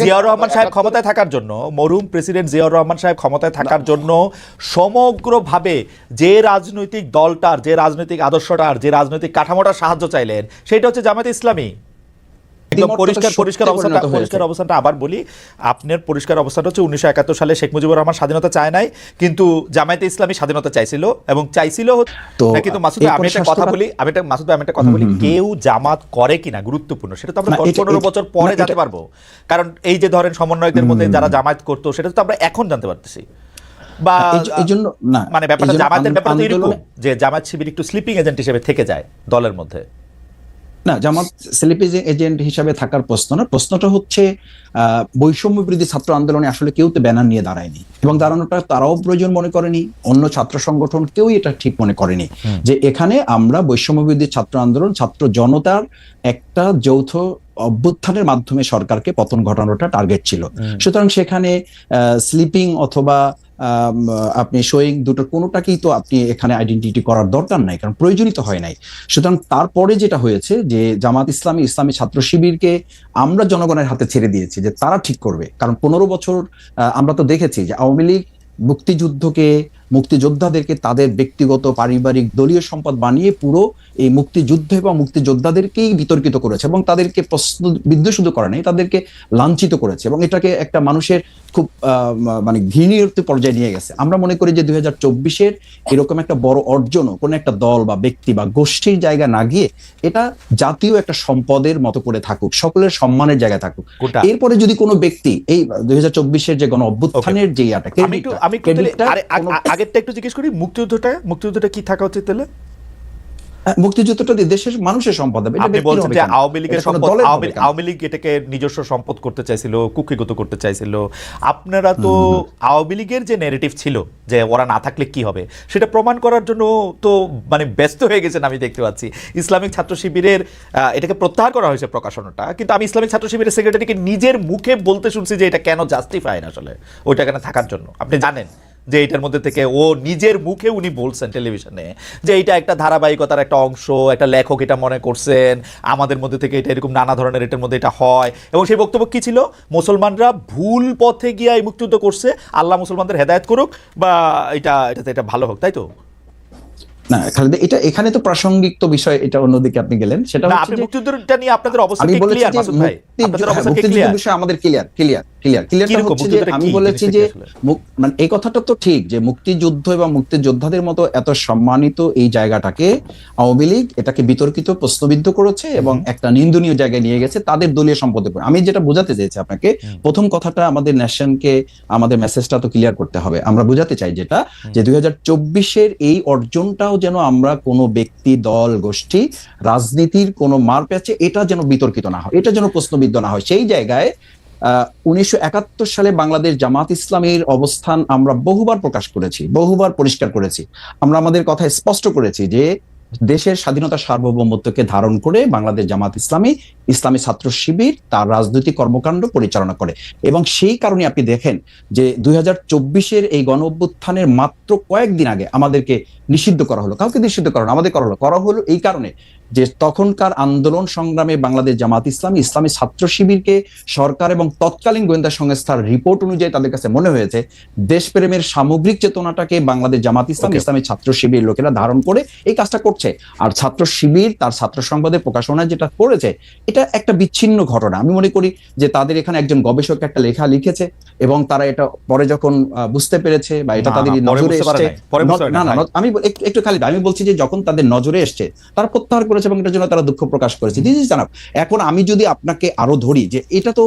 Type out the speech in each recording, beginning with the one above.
জিয়াউর রহমান সাহেব ক্ষমতায় থাকার জন্য, মরহুম প্রেসিডেন্ট জিয়াউর রহমান সাহেব ক্ষমতায় থাকার জন্য সমগ্রভাবে যে রাজনৈতিক দলটার, যে রাজনৈতিক আদর্শটার, যে রাজনৈতিক কাঠামোটার সাহায্য চাইলেন, সেটা হচ্ছে জামায়াতে ইসলামী। একদম পরিষ্কার অবস্থানটা আবার বলি, আপনার পরিষ্কার অবস্থানটা হচ্ছে 1971 সালে শেখ মুজিবুর রহমান স্বাধীনতা চায় নাই, কিন্তু জামায়াতে ইসলামী স্বাধীনতা চাইছিল, এবং চাইছিল। কিন্তু মাসুদ ভাই, আমি একটা কথা বলি, কেউ জামাত করে কিনা গুরুত্বপূর্ণ, সেটা তো আমরা 10-15 বছর পরে জানতে পারবো। কারণ এই যে ধরেন সমন্বয়কদের মধ্যে যারা জামায়াত করতো, সেটা তো আমরা এখন জানতে পারতেছি। বা মানে ব্যাপারটা জামায়াতের ব্যাপারটা এরকম যে জামায়াত শিবির একটু স্লিপিং এজেন্ট হিসেবে থেকে যায় দলের মধ্যে। না, জামাত স্লিপিং এজেন্ট হিসাবে থাকার প্রশ্ন না, প্রশ্নটা হচ্ছে বৈষম্য বিরোধী ছাত্র আন্দোলনে আসলে কেউ তো ব্যানার নিয়ে দাঁড়ায়নি, এবং দাঁড়ানোটা তারাও প্রয়োজন মনে করেনি, অন্য ছাত্র সংগঠন কেউই এটা ঠিক মনে করেনি যে এখানে আমরা বৈষম্য বিরোধী ছাত্র আন্দোলন, ছাত্র জনতার একটা যৌথ অভ্যুত্থানের মাধ্যমে সরকারকে পতন ঘটানোটা টার্গেট ছিল। সুতরাং সেখানে স্লিপিং অথবা আপনি শোয়িং, দুটো কোনোটাকেই তো আপনি এখানে আইডেন্টিটি করার দরকার নাই, কারণ প্রয়োজনীয় হয় নাই। সুতরাং তারপরে যেটা হয়েছে যে জামাত ইসলামী, ইসলামী ছাত্র শিবিরকে আমরা জনগণের হাতে ছেড়ে দিয়েছি যে তারা ঠিক করবে। কারণ 15 বছর আমরা তো দেখেছি যে আওয়ামী লীগ মুক্তিযুদ্ধকে, মুক্তিযোদ্ধাদেরকে তাদের ব্যক্তিগত, পারিবারিক, দলীয় সম্পদ বানিয়ে পুরো এই মুক্তিযুদ্ধ এবং মুক্তিযোদ্ধাদেরকেই বিতর্কিত করেছে, এবং তাদেরকে প্রশ্নবিদ্ধ শুধু করে নাই, তাদেরকে লাঞ্ছিত করেছে, এবং এটাকে একটা মানুষের খুব মানে ঘৃণীয় পর্যায়ে নিয়ে গেছে। আমরা মনে করি যে 2024-এর এরকম একটা বড় অর্জন কোন একটা দল বা ব্যক্তি বা গোষ্ঠীর জায়গা না গিয়ে এটা জাতীয় একটা সম্পদের মতো করে থাকুক, সকলের সম্মানের জায়গায় থাকুক। এরপরে যদি কোনো ব্যক্তি এই 2024-এর যে গণ অভ্যুত্থানের যে ইয়াটাকে, আমি আগেরটা একটু জিজ্ঞেস করি, মুক্তিযুদ্ধটা কি থাকা উচিত তাহলে? মুক্তিযুদ্ধটা দেশের মানুষের সম্পদ হবে। আপনি বলছেন যে আওয়ামী লীগের সম্পদ, আওয়ামী লীগ এটাকে নিজস্ব সম্পদ করতে চাইছিল, কুক্ষিগত করতে চাইছিল। আপনারা তো আওয়ামী লীগের যে ন্যারেটিভ ছিল যে ওরা না থাকলে কি হবে, সেটা প্রমাণ করার জন্য তো মানে ব্যস্ত হয়ে গেছেন আমি দেখতে পাচ্ছি। ইসলামিক ছাত্র শিবিরের এটাকে প্রত্যাহার করা হয়েছে প্রকাশনাটা, কিন্তু আমি ইসলামিক ছাত্র শিবিরের সেক্রেটারিকে নিজের মুখে বলতে শুনছি যে এটা কেন জাস্টিফাই না আসলে ওইটা কেন থাকার জন্য। আপনি জানেন যে এইটার মধ্যে থেকে ও নিজের মুখে উনি বলছেন টেলিভিশনে যে এটা একটা ধারাবাহিকতার একটা অংশ, একটা লেখক এটা মনে করছেন, আমাদের মধ্যে থেকে এটা এরকম নানা ধরনের এটার মধ্যে এটা হয়। এবং সেই বক্তব্য কি ছিল? মুসলমানরা ভুল পথে গিয়ে এই মুক্তিযুদ্ধ করছে, আল্লাহ মুসলমানদের হেদায়েত করুক, বা এটা ভালো হোক, তাই তো? না খালেদা, এটা এখানে তো প্রাসঙ্গিক তো বিষয়, এটা অন্যদিকে আপনি গেলেন। সেটা আপনি মুক্তিযুদ্ধটা নিয়ে আপনাদের অবস্থা কি ক্লিয়ার মাসুদ ভাই? আপনাদের অবস্থা কি ক্লিয়ার? বিষয় আমাদের ক্লিয়ারটা হচ্ছে যে আমি বলেছি যে মানে এই কথাটা তো ঠিক যে মুক্তিযুদ্ধ এবং মুক্তিযোদ্ধাদের মতো এত সম্মানিত এই জায়গাটাকে আওয়ামী লীগ এটাকে বিতর্কিত, প্রশ্নবিদ্ধ করেছে এবং একটা নিন্দনীয় জায়গায় নিয়ে গেছে তাদের দলীয় সম্পদের উপর। আমি যেটা বোঝাতে চাইছি আপনাকে, প্রথম কথাটা আমাদের ন্যাশনকে আমাদের মেসেজটা তো ক্লিয়ার করতে হবে। আমরা বোঝাতে চাই যেটা যে 2024-এর এই অর্জনটাও যেন আমরা কোনো ব্যক্তি, দল, গোষ্ঠী, রাজনীতির কোনো মার প্যাচে এটা যেন বিতর্কিত না হয়, এটা যেন প্রশ্নবিদ্ধ না হয়। সেই জায়গায় 1971 সালে বাংলাদেশ জামাত ইসলামীর অবস্থান আমরা বহুবার প্রকাশ করেছি, বহুবার পরিষ্কার করেছি। আমরা আমাদের কথা স্পষ্ট করেছি যে দেশের স্বাধীনতা সার্বভৌমত্বকে ধারণ করে বাংলাদেশ জামাত ইসলামী, ইসলামী ছাত্র শিবির তার রাজনৈতিক কর্মকাণ্ড পরিচালনা করে। এবং সেই কারণে আপনি দেখেন যে 2024-এর এই গণ অভ্যুত্থানের মাত্র কয়েকদিন আগে আমাদেরকে নিষিদ্ধ করা হলো। কাউকে নিষিদ্ধ করা আমাদের করা হলো এই কারণে যে তখনকার আন্দোলন সংগ্রামে বাংলাদেশ জামাত ইসলামী, ইসলামী ছাত্র শিবিরকে সরকার এবং তৎকালীন গোয়েন্দা সংস্থার রিপোর্ট অনুযায়ী তাদের কাছে মনে হয়েছে দেশপ্রেমের সামগ্রিক চেতনাটাকে বাংলাদেশ জামাত ইসলাম, ইসলামী ছাত্র শিবির লোকেরা ধারণ করে এই কাজটা করছে। আর ছাত্র শিবির তার ছাত্র সংবাদের প্রকাশনায় যেটা করেছে এটা একটা বিচ্ছিন্ন ঘটনা। আমি মনে করি যে তাদের এখানে একজন গবেষক একটা লেখা লিখেছে এবং তারা এটা পরে যখন বুঝতে পেরেছে বা এটা তাদের নজরে এসেছে, আমি একটু খালি আমি বলছি যে যখন তাদের নজরে এসছে তারা প্রত্যাহার করেছে এবং এটার জন্য তারা দুঃখ প্রকাশ করেছে। This is enough. এখন আমি যদি আপনাকে আরো ধরি যে এটা তো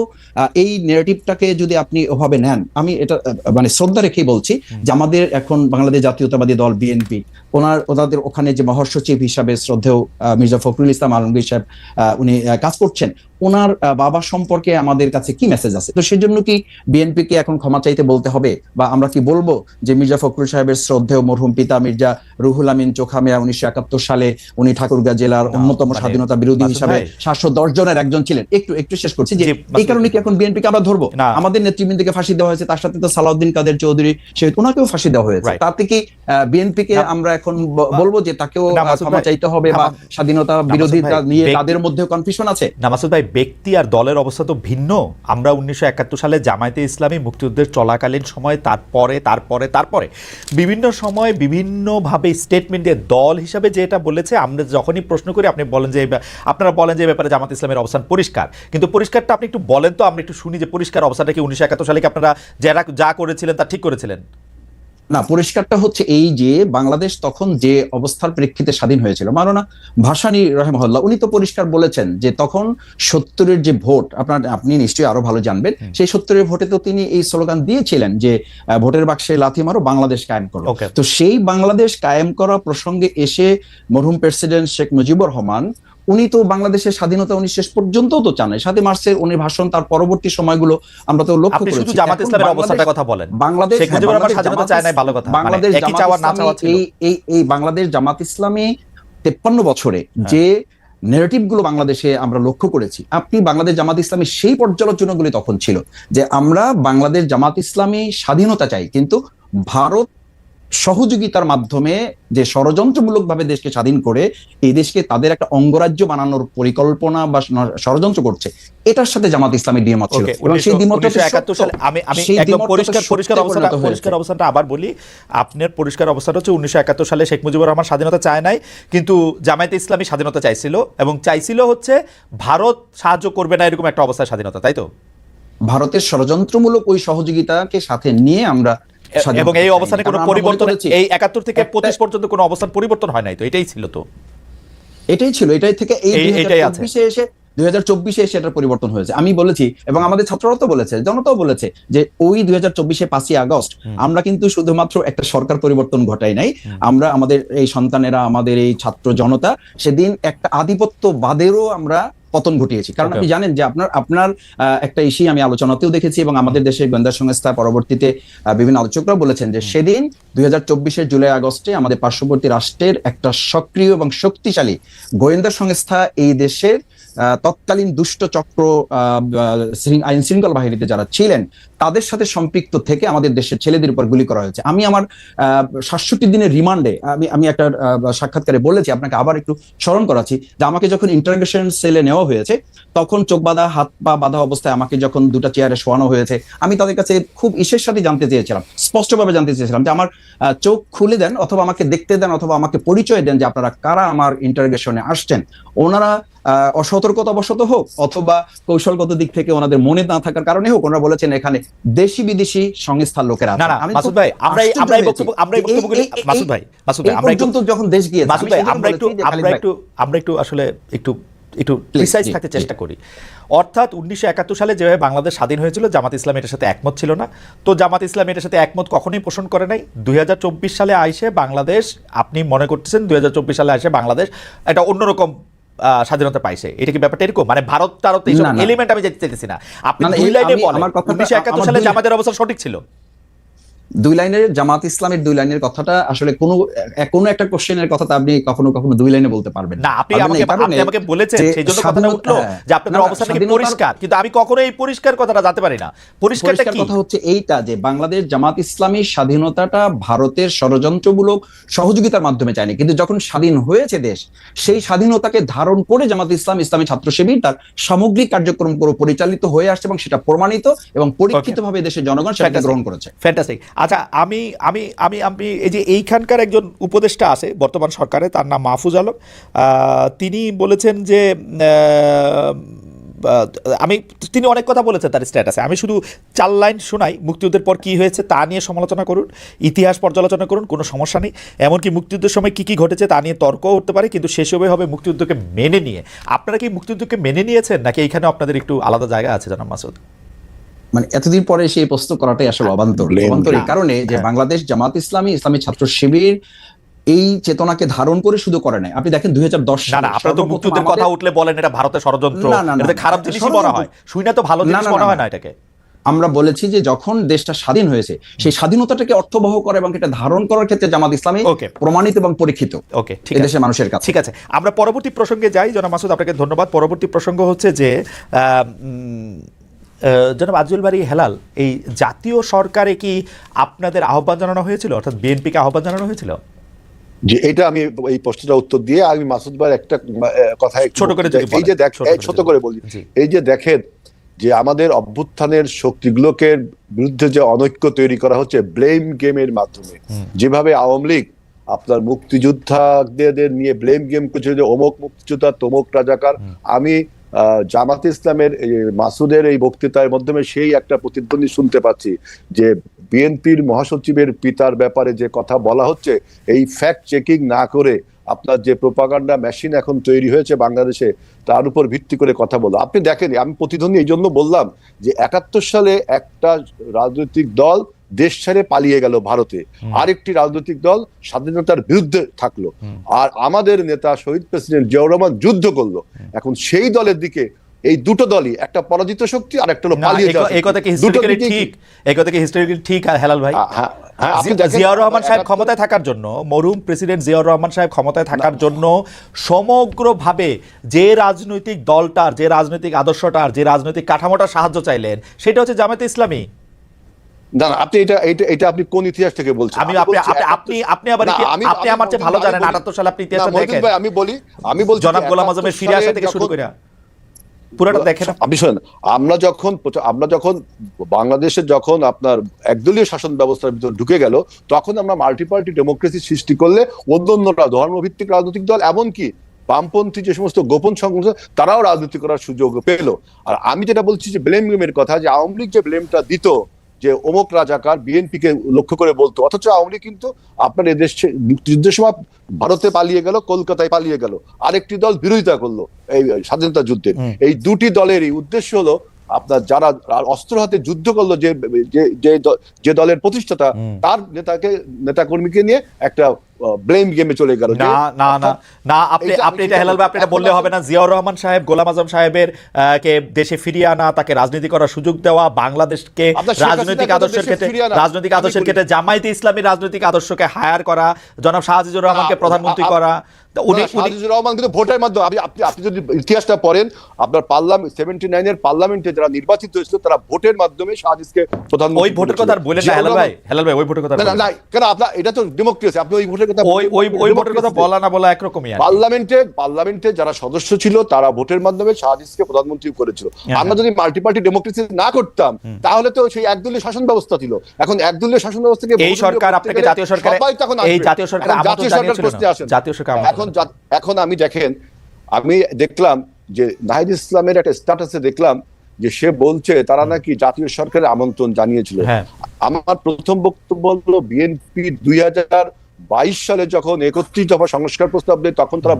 এই ন্যারেটিভটাকে যদি আপনি ওভাবে নেন, আমি এটা মানে শ্রদ্ধা রেখেই বলছি যে আমাদের এখন বাংলাদেশ জাতীয়তাবাদী দল বিএনপি, ওনাদের ওখানে যে মহাসচিব হিসাবে শ্রদ্ধেয় মির্জা ফখরুল ইসলাম আলমগীর সাহেব উনি কাজ করছেন, ওনার বাবা সম্পর্কে আমাদের কাছে কি মেসেজ আছে? তো সেজন্য কি বিএনপি কে এখন ক্ষমা চাইতে বলতে হবে, বা আমরা কি বলবো যে মির্জা ফখরুল সাহেবের শ্রদ্ধেয় মরহুম পিতা মির্জা রুহুল আমিন চোখামিয়া 1971 সালে উনি ঠাকুরগাঁ জেলার অন্যতম স্বাধীনতা বিরোধী হিসাবে 710 জনের একজন ছিলেন। একটু শেষ করছি যে এই কারণে কি এখন বিএনপি কে আমরা ধরবো? আমাদের নেতৃবৃন্দকে ফাঁসি দেওয়া হয়েছে, তার সাথে তো সালাউদ্দিন কাদের চৌধুরী শহীদ, ওনাকেও ফাঁসি দেওয়া হয়েছে। তাতে কি বিএনপি কে আমরা এখন বলবো যে তাকেও ক্ষমা চাইতে হবে, বা স্বাধীনতা বিরোধীতা নিয়ে তাদের মধ্যে কনফিউশন আছে? না মাসুদ ভাই, ব্যক্তি আর দলের অবস্থা তো ভিন্ন। আমরা 1971 সালে জামায়াতে ইসলামী মুক্তিযুদ্ধের চলাকালীন সময় তারপরে বিভিন্ন সময় বিভিন্নভাবে স্টেটমেন্ট দিয়ে দল হিসাবে যেটা বলেছে, আমরা যখনই প্রশ্ন করি আপনারা বলেন যে এই ব্যাপারে জামাত ইসলামের অবস্থান পরিষ্কার, কিন্তু পরিষ্কারটা আপনি একটু বলেন তো, আমরা একটু শুনি যে পরিষ্কার অবস্থাটা কি 1971 সালে কি আপনারা যা করেছিলেন তা ঠিক করেছিলেন? না, পরিষ্কারটা হচ্ছে এই যে বাংলাদেশ তখন যে অবস্থার প্রেক্ষিতে স্বাধীন হয়েছিল, মাওলানা ভাসানী রাহিমাহুল্লাহ উনি তো পরিষ্কার বলেছেন যে তখন 70-এর যে ভোট, আপনি নিশ্চয়ই আরো ভালো জানবেন, সেই 70-এর ভোটে তো তিনি এই স্লোগান দিয়েছিলেন যে ভোটের বাক্সে লাথি মারো, বাংলাদেশ কায়েম করো। তো সেই বাংলাদেশ কায়েম করা প্রসঙ্গে এসে মরহুম প্রেসিডেন্ট শেখ মুজিবুর রহমান উনি তো বাংলাদেশের স্বাধীনতা উনি শেষ পর্যন্ত তো চান নাই। 7 মার্চের উনি ভাষণ, তার পরবর্তী সময়গুলো আমরা তো লক্ষ্য করেছি। আপনি শুধু জামাত ইসলামের অবস্থাটার কথা বলেন, বাংলাদেশ শেখ মুজিবুর রহমান স্বাধীনতা চায় নাই, ভালো কথা, বাংলাদেশ একই চাওয়া না চাওয়া ছিল। এই বাংলাদেশ জামাত ইসলামী 53 বছরে যে নেগেটিভ গুলো বাংলাদেশে আমরা লক্ষ্য করেছি, আপনি বাংলাদেশ জামাত ইসলামী সেই পর্যালোচনাগুলি তখন ছিল যে আমরা বাংলাদেশ জামাত ইসলামী স্বাধীনতা চাই, কিন্তু ভারত সহযোগিতার মাধ্যমে যে ষড়যন্ত্রমূলকভাবে দেশকে স্বাধীন করে এই দেশকে তাদের একটা অঙ্গরাজ্য বানানোর পরিকল্পনা বা ষড়যন্ত্র করছে, এটার সাথে জামাত ইসলামী দ্বিমত ছিল। এবং সেই দ্বিমতটা 1971 সালে আমি একদম পরিষ্কার অবস্থানটা আবার বলি, আপনার পরিষ্কার অবস্থাটা হচ্ছে 1971 সালে শেখ মুজিবুর রহমান স্বাধীনতা চায় নাই, কিন্তু জামায়াতে ইসলামী স্বাধীনতা চাইছিল, এবং চাইছিল হচ্ছে ভারত সাহায্য করবে না এরকম একটা অবস্থায় স্বাধীনতা, তাই তো? ভারতের ষড়যন্ত্রমূলক ওই সহযোগিতাকে সাথে নিয়ে আমরা, এবং এই অবস্থানে কোনো পরিবর্তন, এই 71 থেকে 25 পর্যন্ত কোনো অবস্থান পরিবর্তন হয় নাই, তো এটাই ছিল, তো এটাই ছিল, এটাই থেকে এই 2024-এ এসে এটার পরিবর্তন হয়েছে। আমি বলেছি এবং আমাদের ছাত্ররা তো বলেছে, জনতাও বলেছে যে ওই 2024-এ 5ই আগস্ট আমরা কিন্তু শুধুমাত্র একটা সরকার পরিবর্তন ঘটাই নাই, আমরা আমাদের এই সন্তানেরা, আমাদের এই ছাত্র জনতা সেদিন একটা আধিপত্যবাদেরও আমরা পতন ঘটিয়েছি। কারণ আপনি জানেন যে আপনার একটা ইস্যু আমি আলোচনাতেও দেখেছি এবং আমাদের দেশের গোয়েন্দা সংস্থা পরবর্তীতে বিভিন্ন আলোচকরাও বলেছেন যে সেদিন 2024-এর জুলাই আগস্টে আমাদের পার্শ্ববর্তী রাষ্ট্রের একটা সক্রিয় এবং শক্তিশালী গোয়েন্দা সংস্থা এই দেশের তৎকালীন দুষ্ট চক্র আইন শৃঙ্খলা বাহিনীতে যারা ছিলেন তাদের সাথে সম্পৃক্ত থেকে আমাদের দেশের ছেলেদের উপর গুলি করা হয়েছে। আমি আমার 67 দিনের রিমান্ডে আমি একটা সাক্ষাৎকারে বলেছি, আপনাকে আবার একটু স্মরণ করাচ্ছি, যে আমাকে যখন ইন্টারোগেশন সেলে নেওয়া হয়েছে তখন চোখ বাঁধা, হাত পা বাঁধা অবস্থায় আমাকে যখন দুটা চেয়ারে শোয়ানো হয়েছে, আমি তাদের কাছে খুব ইসের সাথে জানতে চেয়েছিলাম, স্পষ্টভাবে জানতে চেয়েছিলাম যে আমার চোখ খুলে দেন, অথবা আমাকে দেখতে দেন, অথবা আমাকে পরিচয় দেন যে আপনারা কারা আমার ইন্টারোগেশনে আসছেন। ওনারা অসতর্কতাবশত হোক অথবা কৌশলগত দিক থেকে ওনাদের মনে না থাকার কারণে হোক, ওনারা বলেছেন এখানে দেশি বিদেশি সংস্থার লোকেরা আছে। মাসুদ ভাই, যখন দেশ গিয়ে আমরা একটু আসলে একটু প্রিসাইজ থাকতে চেষ্টা করি। অর্থাৎ 1971 সালে যেভাবে বাংলাদেশ স্বাধীন হয়েছিল, জামাত ইসলাম এটার সাথে একমত ছিল না, তো জামাত ইসলাম এটার সাথে একমত কখনোই পোষণ করে নাই। 2024 সালে আইসে বাংলাদেশ, আপনি মনে করতেছেন 2024 সালে আইসে বাংলাদেশ একটা অন্যরকম স্বাধীনতা পাইছে, এটা কি ব্যাপারটা এরকম? মানে ভারত এলিমেন্ট আমি যেতে চাইতেছি না, আপনি দুই লাইনে বলেন 1971 সালে জামাতের অবস্থা সঠিক ছিল। দুই লাইনের জামাত ইসলামের দুই লাইনের কথাটা আসলে কোনো একটা কোশ্চেনের কথা আপনি কখনো দুই লাইনে বলতে পারবেন না। আপনি আমাকে বলেছেন, সেইজন্য কথাটা উঠলো যে আপনাদের অবস্থাটা কি পরিষ্কার, কিন্তু আমি কখনো এই পরিষ্কার কথাটা জানতে পারি না। পরিষ্কারটা কি? কথা হচ্ছে এইটা যে বাংলাদেশ জামাত ইসলামী স্বাধীনতাটা ভারতের ষড়যন্ত্রমূলক সহযোগিতার মাধ্যমে চায়নি, কিন্তু যখন স্বাধীন হয়েছে দেশ, সেই স্বাধীনতাকে ধারণ করে জামাত ইসলাম, ইসলামী ছাত্র শিবির তার সামগ্রিক কার্যক্রম পরিচালিত হয়ে আসছে এবং সেটা প্রমাণিত এবং পরীক্ষিতভাবে দেশের জনগণ সেটা গ্রহণ করেছে। ফ্যান্টাস্টিক। আচ্ছা, আমি এই যে এইখানকার একজন উপদেষ্টা আছে বর্তমান সরকারে, তার নাম মাহফুজ আলম, তিনি বলেছেন যে তিনি অনেক কথা বলেছেন তার স্ট্যাটাসে, আমি শুধু 4 লাইন শোনাই। মুক্তিযুদ্ধের পর কি হয়েছে তা নিয়ে সমালোচনা করুন, ইতিহাস পর্যালোচনা করুন, কোনো সমস্যা নেই, এমনকি মুক্তিযুদ্ধের সময় কি ঘটেছে তা নিয়ে তর্কও উঠতে পারে, কিন্তু সেসবে হবে মুক্তিযুদ্ধকে মেনে নিয়ে। আপনারা কি মুক্তিযুদ্ধকে মেনে নিয়েছেন, নাকি এইখানে আপনাদের একটু আলাদা জায়গা আছে জনাব মাসুদ? মানে এতদিন পরে সেই প্রশ্ন করাটাই আসলে অবান্তর এই কারণে যে বাংলাদেশ জামাত ইসলামী, ইসলামী ছাত্র শিবির এই চেতনাকে ধারণ করে শুধু করে নাই। আপনি দেখেন 2010 সালে আপনারা তো মুক্তিযুদ্ধের কথা উঠলে বলেন এটা ভারতের ষড়যন্ত্র, এটা খারাপ জিনিসই বলা হয়, শুই না তো ভালো জিনিস মনে হয় না এটাকে। আমরা বলেছি যে যখন দেশটা স্বাধীন হয়েছে সেই স্বাধীনতাটাকে অর্থবহ করে এবং এটা ধারণ করার ক্ষেত্রে জামাত ইসলামী প্রমাণিত এবং পরীক্ষিত দেশের মানুষের কাছে। ঠিক আছে, আমরা পরবর্তী প্রসঙ্গে যাই। জনাব মাসুদ, আপনাকে ধন্যবাদ। পরবর্তী প্রসঙ্গ হচ্ছে যে জনাব আজজুল বারী হেলাল, এই জাতীয় সরকারে কি আপনাদের আহ্বান জানানো হয়েছিল, অর্থাৎ বিএনপিকে আহ্বান জানানো হয়েছিল? যে এটা আমি এই প্রশ্নটা উত্তর দিয়ে আমি মাসুদ ভাইয়ের একটা কথা ছোট করে এই যে ছোট করে বলি, এই যে দেখেন যে আমাদের অভ্যুত্থানের শক্তিগুলোকে বিরুদ্ধে যে অনৈক্য তৈরি করা হচ্ছে ব্লেম গেমের মাধ্যমে, যেভাবে আওয়ামী লীগ আপনার মুক্তিযোদ্ধাদের নিয়ে ব্লেম গেম করছে যে অমুক মুক্তিযোদ্ধা তমুক রাজাকার, আমি জামাতে ইসলামের মাসুদের এই বক্তৃতার মাধ্যমে সেই একটা প্রতিধ্বনি শুনতে পাচ্ছি যে বিএনপির মহাসচিবের পিতার ব্যাপারে যে কথা বলা হচ্ছে, এই ফ্যাক্ট চেকিং না করে আপনার যে প্রোপাগান্ডা মেশিন এখন তৈরি হয়েছে বাংলাদেশে, তার উপর ভিত্তি করে কথা বলো। আপনি দেখেন, আমি প্রতিধ্বনি এই জন্য বললাম যে 71 সালে একটা রাজনৈতিক দল দেশ ছেড়ে পালিয়ে গেল ভারতে, আরেকটি রাজনৈতিক দল স্বাধীনতার বিরুদ্ধে থাকলো, আর আমাদের নেতা শহীদ প্রেসিডেন্ট জিয়াউর রহমান যুদ্ধ করলো। এখন সেই দলের দিকে এই দুটো দলই, একটা পরাজিত শক্তি আর একটা হলো পালিয়ে যাওয়া। এই কথা কি হিস্টোরিক্যালি ঠিক? এই কথা কি হিস্টোরিক্যালি ঠিক হেলাল ভাই? জিয়াউর রহমান সাহেব ক্ষমতায় থাকার জন্য, মরহুম প্রেসিডেন্ট জিয়াউর রহমান সাহেব ক্ষমতায় থাকার জন্য সমগ্রভাবে যে রাজনৈতিক দলটার, যে রাজনৈতিক আদর্শটার, যে রাজনৈতিক কাঠামোটার সাহায্য চাইলেন, সেটা হচ্ছে জামায়াতে ইসলামী। না, আপনি এটা আপনি কোন ইতিহাস থেকে বলছেন? আপনি আমার চেয়ে ভালো জানেন 78 সালে আপনি ইতিহাস দেখেন। আমি বলছি জনাব গোলাম আযমের ফিরে আসা থেকে শুরু করে পুরোটা দেখেন। আপনি শুনেন, আমরা যখন বাংলাদেশে যখন আপনার একদলীয় শাসন ব্যবস্থার ভিতর ঢুকে গেল, তখন আমরা মাল্টি পার্টি ডেমোক্রেসি সৃষ্টি করলে অন্যান্যরা ধর্মভিত্তিক রাজনৈতিক দল, এমনকি বামপন্থী যে সমস্ত গোপন সংগঠন, তারাও রাজনীতি করার সুযোগ পেল। আর আমি যেটা বলছি যে ব্লেম গেমের কথা, যে আওয়ামী লীগ যে ব্লেমটা দিত যে অমুক রাজাকার, বিএনপিকে লক্ষ্য করে বলতো, অথচ আওয়ামী লীগ কিন্তু আপনার এদেশ মুক্তিযুদ্ধের সময় ভারতে পালিয়ে গেল, কলকাতায় পালিয়ে গেল, আরেকটি দল বিরোধিতা করলো এই স্বাধীনতা যুদ্ধের। এই দুটি দলেরই উদ্দেশ্য হলো আপনার যারা অস্ত্র হাতে যুদ্ধ করলো, যে দলের প্রতিষ্ঠাতা, তার নেতাকর্মীকে নিয়ে একটা ব্লেম গেমে চলে গেল। আপনি এটা হেলাল ভাই, আপনি এটা বললে হবে না। জিয়াউর রহমান সাহেব গোলাম আযম সাহেবের কে দেশে ফিরিয়ে আনা, তাকে রাজনীতি করার সুযোগ দেওয়া, বাংলাদেশকে রাজনৈতিক আদর্শের ক্ষেত্রে জামায়াতে ইসলামী রাজনৈতিক আদর্শকে হায়ার করা, জনাব শাহজিজুর রহমানকে প্রধানমন্ত্রী করা। শাহজিজুর রহমান কিন্তু ভোটের মাধ্যমে, আপনি যদি ইতিহাসটা পড়েন, আপনার পার্লামেন্ট 79 এর পার্লামেন্টে যারা নির্বাচিত হয়েছিল, তারা ভোটের মাধ্যমে শাহজিজকে প্রধানমন্ত্রী। ওই ভোটের কথা বলেন না হেলাল ভাই, ওই ভোটের কথা না, কেন আপনার এটা তো ডেমোক্রেসি, আপনি ওই ভোটের কথা, ওই ভোটের কথা বলা না বলা একরকমই। পার্লামেন্টে যারা সদস্য ছিল, তারা ভোটের মাধ্যমে শাহজিজকে প্রধানমন্ত্রী করেছিল। আমরা যদি মাল্টি পার্টি ডেমোক্রেসি না করতাম, তাহলে তো সেই একদলীয় শাসন ব্যবস্থা ছিল। এখন একদলীয় শাসন ব্যবস্থাকে এই সরকার আপনাকে জাতীয় সরকার, এই জাতীয় সরকার প্রশ্নে আসেন। এখন আমি দেখলাম যে নাহিদ ইসলামের একটা স্ট্যাটাসে দেখলাম যে সে বলছে তারা নাকি জাতীয় সরকারের আমন্ত্রণ জানিয়েছিল। আমার প্রথম বক্তব্য হলো, বিএনপি 2022 সালে যখন 31 দফা সংস্কার প্রস্তাব দেয়, তখন তারা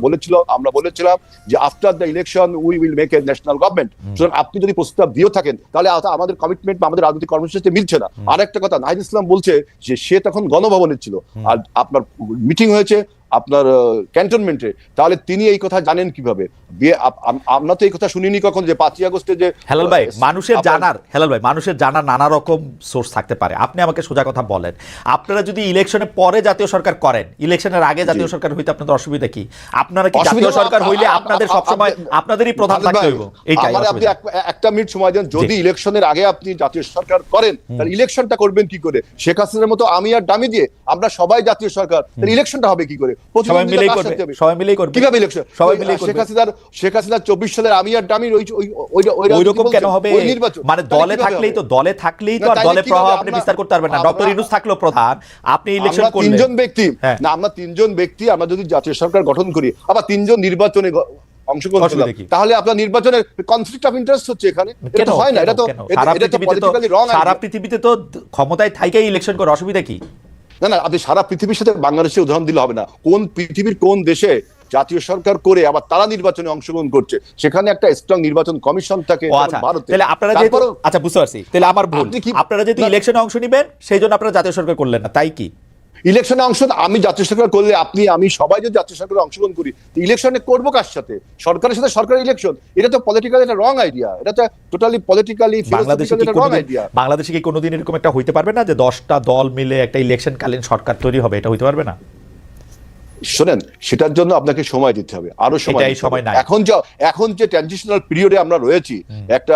আমরা বলেছিলাম যে after the election we will make a national government. সুতরাং আপনি যদি প্রস্তাব দিয়েও থাকেন, তাহলে আমাদের কমিটমেন্ট বা আমাদের রাজনৈতিক কর্মসূচিতে মিলছে না। আর একটা কথা, নাহিদ ইসলাম বলছে যে সে তখন গণভবনে ছিল, আর আপনার মিটিং হয়েছে আপনার ক্যান্টনমেন্টে, তাহলে তিনি এই কথা জানেন কিভাবে? আমরা তো এই কথা শুনিনি কখন যে 5ই আগস্টে যে হেলাল ভাই মানুষের জানার নানা রকম সোর্স থাকতে পারে। আপনি আমাকে সোজা কথা বলেন, আপনারা যদি ইলেকশনের পরে জাতীয় সরকার করেন, ইলেকশনের আগে জাতীয় সরকার হইতে আপনাদের অসুবিধা কি? আপনারা কি জাতীয় সরকার হইলে আপনাদের সবসময় আপনাদেরই প্রধান থাকতে হইব? এইটাই। আপনি একটা মিনিট সময় দেন, যদি ইলেকশনের আগে আপনি জাতীয় সরকার করেন, তাহলে ইলেকশনটা করবেন কি করে? শেখ হাসিনার মতো আমি আর ডামি দিয়ে আমরা সবাই জাতীয় সরকার, তাহলে ইলেকশনটা হবে কি করে? সবাই মিলেই করবে। কিভাবে ইলেকশন? শেখ হাসিনা 24 সালের আমি আর ডামির ওই রকম কেন হবে? মানে দলে থাকলেই তো আর দলে প্রভাব আপনি বিস্তার করতে পারবেন না। ডক্টর ইউনূস থাকলো প্রধান, আপনি ইলেকশন করলেন। আমরা তিনজন ব্যক্তি আমরা যদি জাতীয় সরকার গঠন করি, আবার 3 জন নির্বাচনে অংশগ্রহণ করলাম, তাহলে আপনার নির্বাচনের কনফ্লিক্ট অফ ইন্টারেস্ট হচ্ছে এখানে। এটা হয় না, এটা তো পলিটিক্যালি রং। সারা পৃথিবীতে তো ক্ষমতায় থাইকাই ইলেকশন করে, অসুবিধা কি? না, আপনি সারা পৃথিবীর সাথে বাংলাদেশের উদাহরণ দিলে হবে না। পৃথিবীর কোন দেশে জাতীয় সরকার করে আবার তারা নির্বাচনে অংশগ্রহণ করছে, সেখানে একটা স্ট্রং নির্বাচন কমিশন থাকে ভারতে। তাহলে আপনারা যেহেতু, আচ্ছা বুঝতে পারছি, তাহলে আমার ভুল, আপনারা যেহেতু ইলেকশনে অংশ নেবেন সেই জন্য আপনারা জাতীয় সরকার করলেন না, তাই কি? ইলেকশনে আমি জাতীয় সরকার করলে আমি সবাই যদি জাতীয় সরকারে অংশগ্রহণ করি, ইলেকশনে করবো কার সাথে? সরকারের সাথে সরকারের ইলেকশন, এটা তো পলিটিক্যালি একটা রং আইডিয়া। এটা তো টোটালি পলিটিক্যালি রং আইডিয়া। বাংলাদেশে কি কোনোদিন এরকম একটা হইতে পারবে না যে 10টা দল মিলে একটা ইলেকশন কালীন সরকার তৈরি হবে? এটা হইতে পারবে না? শোনেন, সেটার জন্য আপনাকে সময় দিতে হবে, আরো সময় নাই। এখন যে ট্রানজিশনাল পিরিয়ডে আমরা রয়েছি, একটা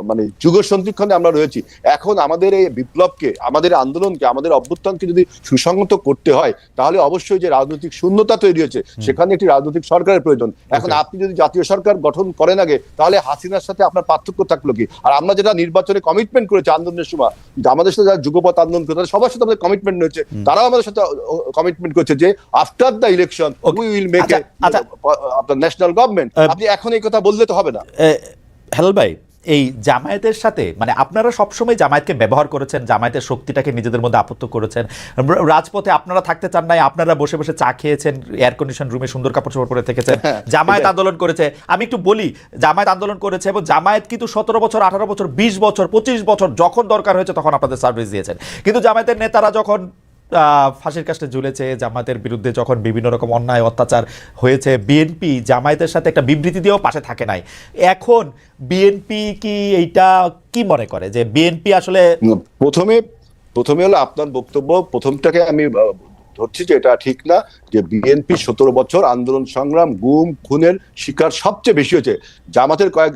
মানে যুগ সন্ধিক্ষণে আমরা রয়েছি, এখন আমাদের এই বিপ্লবকে, আমাদের আন্দোলনকে, আমাদের অভ্যুত্থানকে যদি সুসংহত করতে হয়, তাহলে অবশ্যই যে রাজনৈতিক শূন্যতা তৈরি হয়েছে, সেখানে একটি রাজনৈতিক সরকারের প্রয়োজন। এখন আপনি যদি জাতীয় সরকার গঠন করেন আগে, তাহলে হাসিনার সাথে আপনার পার্থক্য থাকলো কি? আর আমরা যেটা নির্বাচনে কমিটমেন্ট করেছি আন্দোলনের সময়, আমাদের সাথে যারা যুগপৎ আন্দোলন করে তাদের সবার সাথে আমাদের কমিটমেন্ট রয়েছে, তারাও আমাদের সাথে কমিটমেন্ট করেছে যে after the election we will make আপনার ন্যাশনাল গভর্নমেন্ট। আপনি এখন এই কথা বললে তো হবে না। হেলাল ভাই, এই জামায়াতের সাথে মানে আপনারা সবসময় জামায়াতকে ব্যবহার করেছেন, জামায়াতের শক্তিটাকে নিজেদের মধ্যে আপত্ত করেছেন, রাজপথে আপনারা থাকতে চান নাই, আপনারা বসে বসে চা খেয়েছেন, এয়ার কন্ডিশন রুমে সুন্দর কাপড় চোপড় পরে থেকেছেন। জামায়াত আন্দোলন করেছে, আমি একটু বলি, জামায়াত আন্দোলন করেছে এবং জামায়াত কিন্তু 17 বছর 18 বছর 20 বছর 25 বছর যখন দরকার হয়েছে তখন আপনাদের সার্ভিস দিয়েছেন। কিন্তু জামায়াতের নেতারা যখন ফাঁসির কাস্টে ঝুলেছে, জামায়াতের বিরুদ্ধে যখন বিভিন্ন রকম অন্যায় অত্যাচার হয়েছে, বিএনপি জামায়াতের সাথে একটা বিবৃতি দিয়েও পাশে থাকে নাই। এখন বিএনপি কি এইটা কি মনে করে যে বিএনপি আসলে প্রথমে হলো আপনার বক্তব্য প্রথমটাকে আমি ধরছি যে এটা ঠিক না, যে বিএনপি 17 বছর আন্দোলন সংগ্রাম, গুম খুনের শিকার সবচেয়ে বেশি হয়েছে, জামাতের কয়েক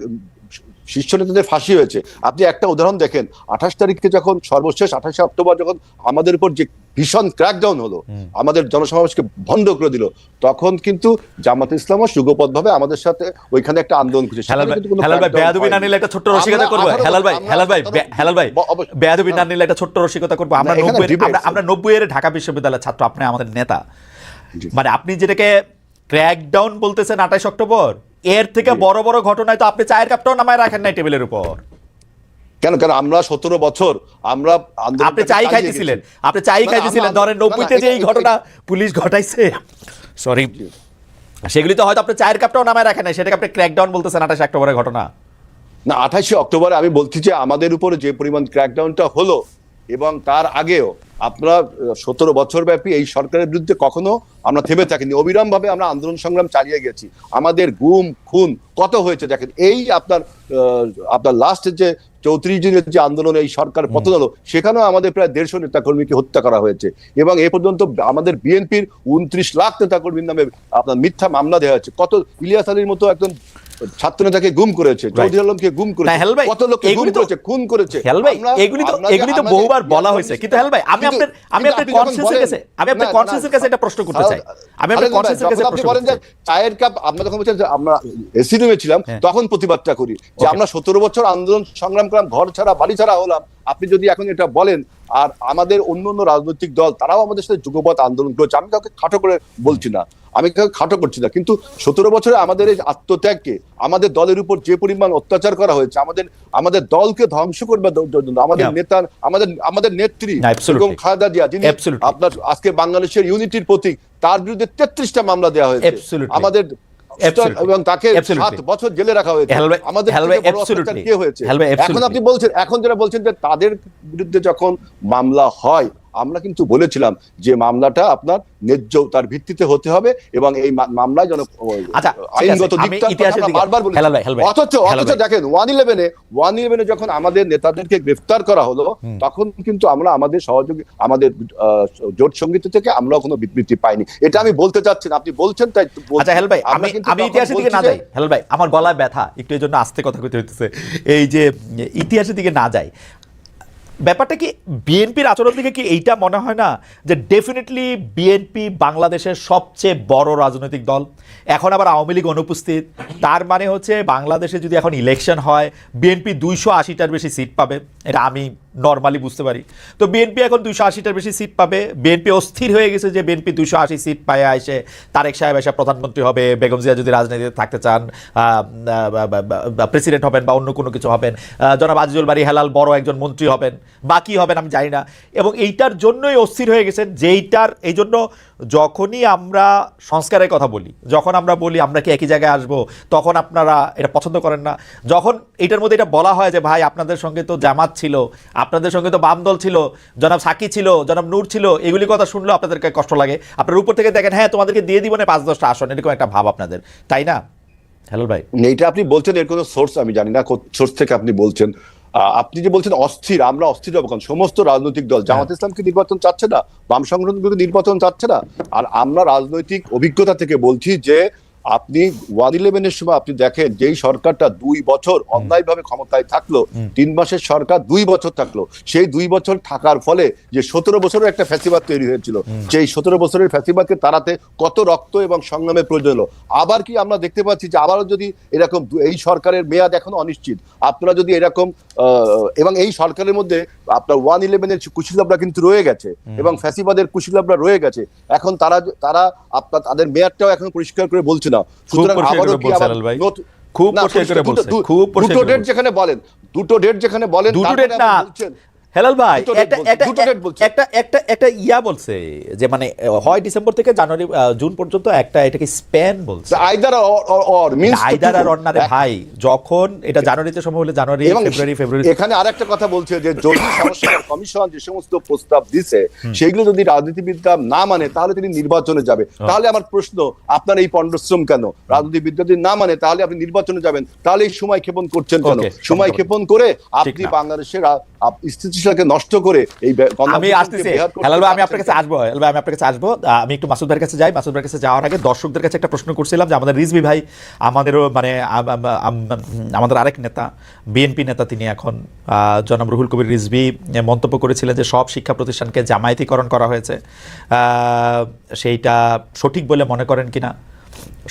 শীর্ষ নেতাদের ফাঁসি হয়েছে। আপনি একটা উদাহরণ দেখেন, 28 তারিখে যখন সর্বশেষ 28 অক্টোবর যখন আমাদের উপর যে ভীষণ ক্র্যাকডাউন হলো, আমাদের জনসমাবেশকে বন্ধ করে দিল, তখন কিন্তু জামাত ইসলাম যুগপৎ ভাবে আমাদের সাথে ওইখানে একটা আন্দোলন করেছে। হেলাল ভাই বেয়াদবি না নিলে একটা ছোট্ট রসিকতা করব। হেলাল ভাই বেয়াদবি না নিলে একটা ছোট্ট রসিকতা করব। আমরা 90 এর ঢাকা বিশ্ববিদ্যালয়ের ছাত্র, আপনি আমাদের নেতা, মানে আপনি যেটাকে ক্র্যাকডাউন বলতেছেন 28 অক্টোবর, এর থেকে বড় বড় ঘটনায় তো আপনি চায়ের কাপটাও নামায় রাখেন নাই টেবিলের উপর। কেন আমরা 17 বছর আমরা আপনি চাই খাইতেছিলেন ধরেন 90-তে যে এই ঘটনা পুলিশ ঘটাইছে, সরি, সেগুলি তো হয়তো আপনি চায়ের কাপটাও নামায় রাখেন নাই, সেটাকে আপনি ক্র্যাকডাউন বলতেছেন 28 অক্টোবরের ঘটনা। না, 28 অক্টোবরে আমি বলছি যে আমাদের উপরে যে পরিমাণ ক্র্যাকডাউনটা হলো এবং তার আগেও আপনারা 17 বছর ব্যাপী এই সরকারের বিরুদ্ধে কখনো আমরা থেমে থাকিনি, অবিরাম ভাবে আমরা আন্দোলন সংগ্রাম চালিয়ে গেছি। আমাদের গুম খুন কত হয়েছে দেখেন। এই আপনার লাস্টের যে 34 দিনের যে আন্দোলন, এই সরকার পতন হলো, সেখানেও আমাদের প্রায় 150 নেতাকর্মীকে হত্যা করা হয়েছে এবং এ পর্যন্ত আমাদের বিএনপির 29 লাখ নেতাকর্মীর নামে আপনার মিথ্যা মামলা দেওয়া হয়েছে। কত ইলিয়াস আলীর মতো একজন ছাত্র নেতাকে গুম করেছে, চৌধুরী আলমকে গুম করেছে, কত লোককে গুম করেছে, খুন করেছে। এগুলি তো বহুবার বলা হয়েছে, কিন্তু হেলাল ভাই আমি আপনার কনসেন্সের কাছে এটা প্রশ্ন করতে চাই। আমি আপনার কনসেন্সের কাছে প্রশ্ন করতে চাই। চায়ের কাপ আমরা যখন বলছেন যে আমরা এসি রুমে ছিলাম, তখন প্রতিবাদটা করি যে আমরা 17 বছর আন্দোলন সংগ্রাম করলাম, ঘর ছাড়া বাড়ি ছাড়া হলাম। আপনি যদি এখন এটা বলেন, আর আমাদের অন্য রাজনৈতিক দল তারাও আমাদের সাথে যুগপৎ আন্দোলন করেছে, আমি কাউকে খাটো করে বলছি না, আমি কাউকে খাটো করছি না, কিন্তু 17 বছরে আমাদের এই আত্মত্যাগকে, আমাদের দলের উপর যে পরিমাণ অত্যাচার করা হয়েছে, আমাদের দলকে ধ্বংস করবার জন্য আমাদের নেতা, আমাদের নেত্রী এবং খালেদা জিয়া, যিনি আপনার আজকে বাংলাদেশের ইউনিটির প্রতীক, তার বিরুদ্ধে 33টা মামলা দেওয়া হয়েছে আমাদের, এবং তাকে 7 বছর জেলে রাখা হয়েছে। আমাদের কি হয়েছে এখন আপনি বলছেন, এখন যারা বলছেন যে তাদের বিরুদ্ধে যখন মামলা হয়, আমরা কিন্তু বলেছিলাম যে মামলাটা আপনার ন্যায্যতার ভিত্তিতে হতে হবে এবং এই মামলায় যেন আইনগত দিকটা বারবার বলি। অথচ দেখেন 111-এ যখন আমাদের নেতাদেরকে গ্রেফতার করা হলো, তখন কিন্তু আমরা আমাদের সহযোগী, আমাদের জোট সঙ্গীত থেকে আমরা কোনো বিবৃতি পাইনি। এটা আমি বলতে চাচ্ছি না, আপনি বলছেন তাই। আচ্ছা হেলাল ভাই, আমি ইতিহাসের দিকে না যাই। হেলাল ভাই, আমার গলায় ব্যথা একটু, এই জন্য আস্তে কথা কইতে হইতেছে। এই যে ইতিহাসের দিকে না যাই, ব্যাপারটা কি বিএনপির আচরণ থেকে কি এইটা মনে হয় না যে ডেফিনেটলি বিএনপি বাংলাদেশের সবচেয়ে বড় রাজনৈতিক দল, এখন আবার আওয়ামী লীগ অনুপস্থিত, তার মানে হচ্ছে বাংলাদেশে যদি এখন ইলেকশন হয় বিএনপি 280টার বেশি সিট পাবে, এটা আমি নর্মালি বুঝতে পারি। তো বিএনপি এখন 280টার বেশি সিট পাবে, বিএনপি অস্থির হয়ে গেছে যে বিএনপি 280 সিট পায় এসে তারেক সাহেব এসে প্রধানমন্ত্রী হবে, বেগম জিয়া যদি রাজনীতিতে থাকতে চান প্রেসিডেন্ট হবেন বা অন্য কোনো কিছু হবেন, জনাব আজিজুল বারী হেলাল বড় একজন মন্ত্রী হবেন, বাকি হবেন আমি জানি না। এবং এইটার জন্যই অস্থির হয়ে গেছেন, এই জন্য যখনই আমরা সংস্কারের কথা বলি, যখন আমরা বলি আমরা কি একই জায়গায় আসবো, তখন আপনারা এটা পছন্দ করেন না। যখন এটার মধ্যে এটা বলা হয় যে ভাই আপনাদের সঙ্গে তো জামাত ছিল, আপনাদের সঙ্গে তো বাম দল ছিল, জনাব সাকি ছিল, জনাব নূর ছিল, এগুলি কথা শুনলেও আপনাদেরকে কষ্ট লাগে। আপনার উপর থেকে দেখেন হ্যাঁ তোমাদেরকে দিয়ে দিব না 5-10টা আসন, এরকম একটা ভাব আপনাদের, তাই না হেলাল ভাই? এইটা আপনি বলছেন, এর কোনো সোর্স আমি জানি না, সোর্স থেকে আপনি বলছেন। আপনি যে বলছেন অস্থির, আমরা অস্থির হবো কারণ সমস্ত রাজনৈতিক দল, জামাত ইসলাম কি নির্বাচন চাচ্ছে না, বাম সংগঠনগুলো নির্বাচন চাচ্ছে না। আর আমরা রাজনৈতিক অভিজ্ঞতা থেকে বলছি যে আপনি 1-11-এর সময় আপনি দেখেন যেই সরকারটা 2 বছর অন্যায়ভাবে ক্ষমতায় থাকলো, 3 মাসের সরকার 2 বছর থাকলো, সেই 2 বছর থাকার ফলে যে 17 বছরের একটা ফ্যাসিবাদ তৈরি হয়েছিল, সেই 17 বছরের ফ্যাসিবাদকে তাড়াতে কত রক্ত এবং সংগ্রামের প্রয়োজন হলো। আবার কি আমরা দেখতে পাচ্ছি যে আবারও যদি এরকম, এই সরকারের মেয়াদ এখনো অনিশ্চিত, আপনারা যদি এরকম এবং এই সরকারের মধ্যে আপনার 1-11-এর কুশীলবরা কিন্তু রয়ে গেছে এবং ফ্যাসিবাদের কুশীলবরা রয়ে গেছে, এখন তারা আপনার তাদের মেয়াদটাও এখন পরিষ্কার করে বলছে না। সুতরাং আবারও কি আবার খুব পরিষ্কার করে বলছেন, খুব দুটো ডেট যেখানে বলেন, দুটো ডেট যেখানে বলেন, দুটো ডেট না হেলাল ভাই, একটা ইয়া বলছে যে মানে হয় ডিসেম্বর থেকে জানুয়ারি জুন পর্যন্ত, একটা এটাকে স্প্যান বলছে, আইদার অর মিন্স আইদার আর অর না রে ভাই, যখন এটা জানুয়ারিতে সম্ভব হলে জানুয়ারি ফেব্রুয়ারি। এখানে আরেকটা কথা বলছে যে যদি সংস্কার কমিশন যে সমস্ত প্রস্তাব দিছে সেগুলো যদি রাজনীতিবিদরা না মানে তাহলে তিনি নির্বাচনে যাবে। তাহলে আমার প্রশ্ন, আপনার এই পণ্ডশ্রম কেন? রাজনীতিবিদরা যদি না মানে তাহলে আপনি নির্বাচনে যাবেন, তাহলে এই সময় ক্ষেপণ করছেন কেন? সময় ক্ষেপণ করে আপনি বাংলাদেশের স্থিতিশীলতাকে নষ্ট করে এই আমি আসতেছি হেলাল ভাই, আমি আপনার কাছে আসবো, হেলাল ভাই আমি আপনার কাছে আসবো। আমি একটু মাসুদ ভাইয়ের কাছে যাই। মাসুদ ভাইয়ের কাছে যাওয়ার আগে দর্শকদের কাছে একটা প্রশ্ন করছিলাম যে আমাদের রিজভী ভাই, আমাদেরও মানে আমাদের আরেক নেতা, বিএনপি নেতা, তিনি এখন জনাব রুহুল কবির রিজভী মন্তব্য করেছিলেন যে সব শিক্ষা প্রতিষ্ঠানকে জামায়াতিকরণ করা হয়েছে। সেইটা সঠিক বলে মনে করেন কিনা?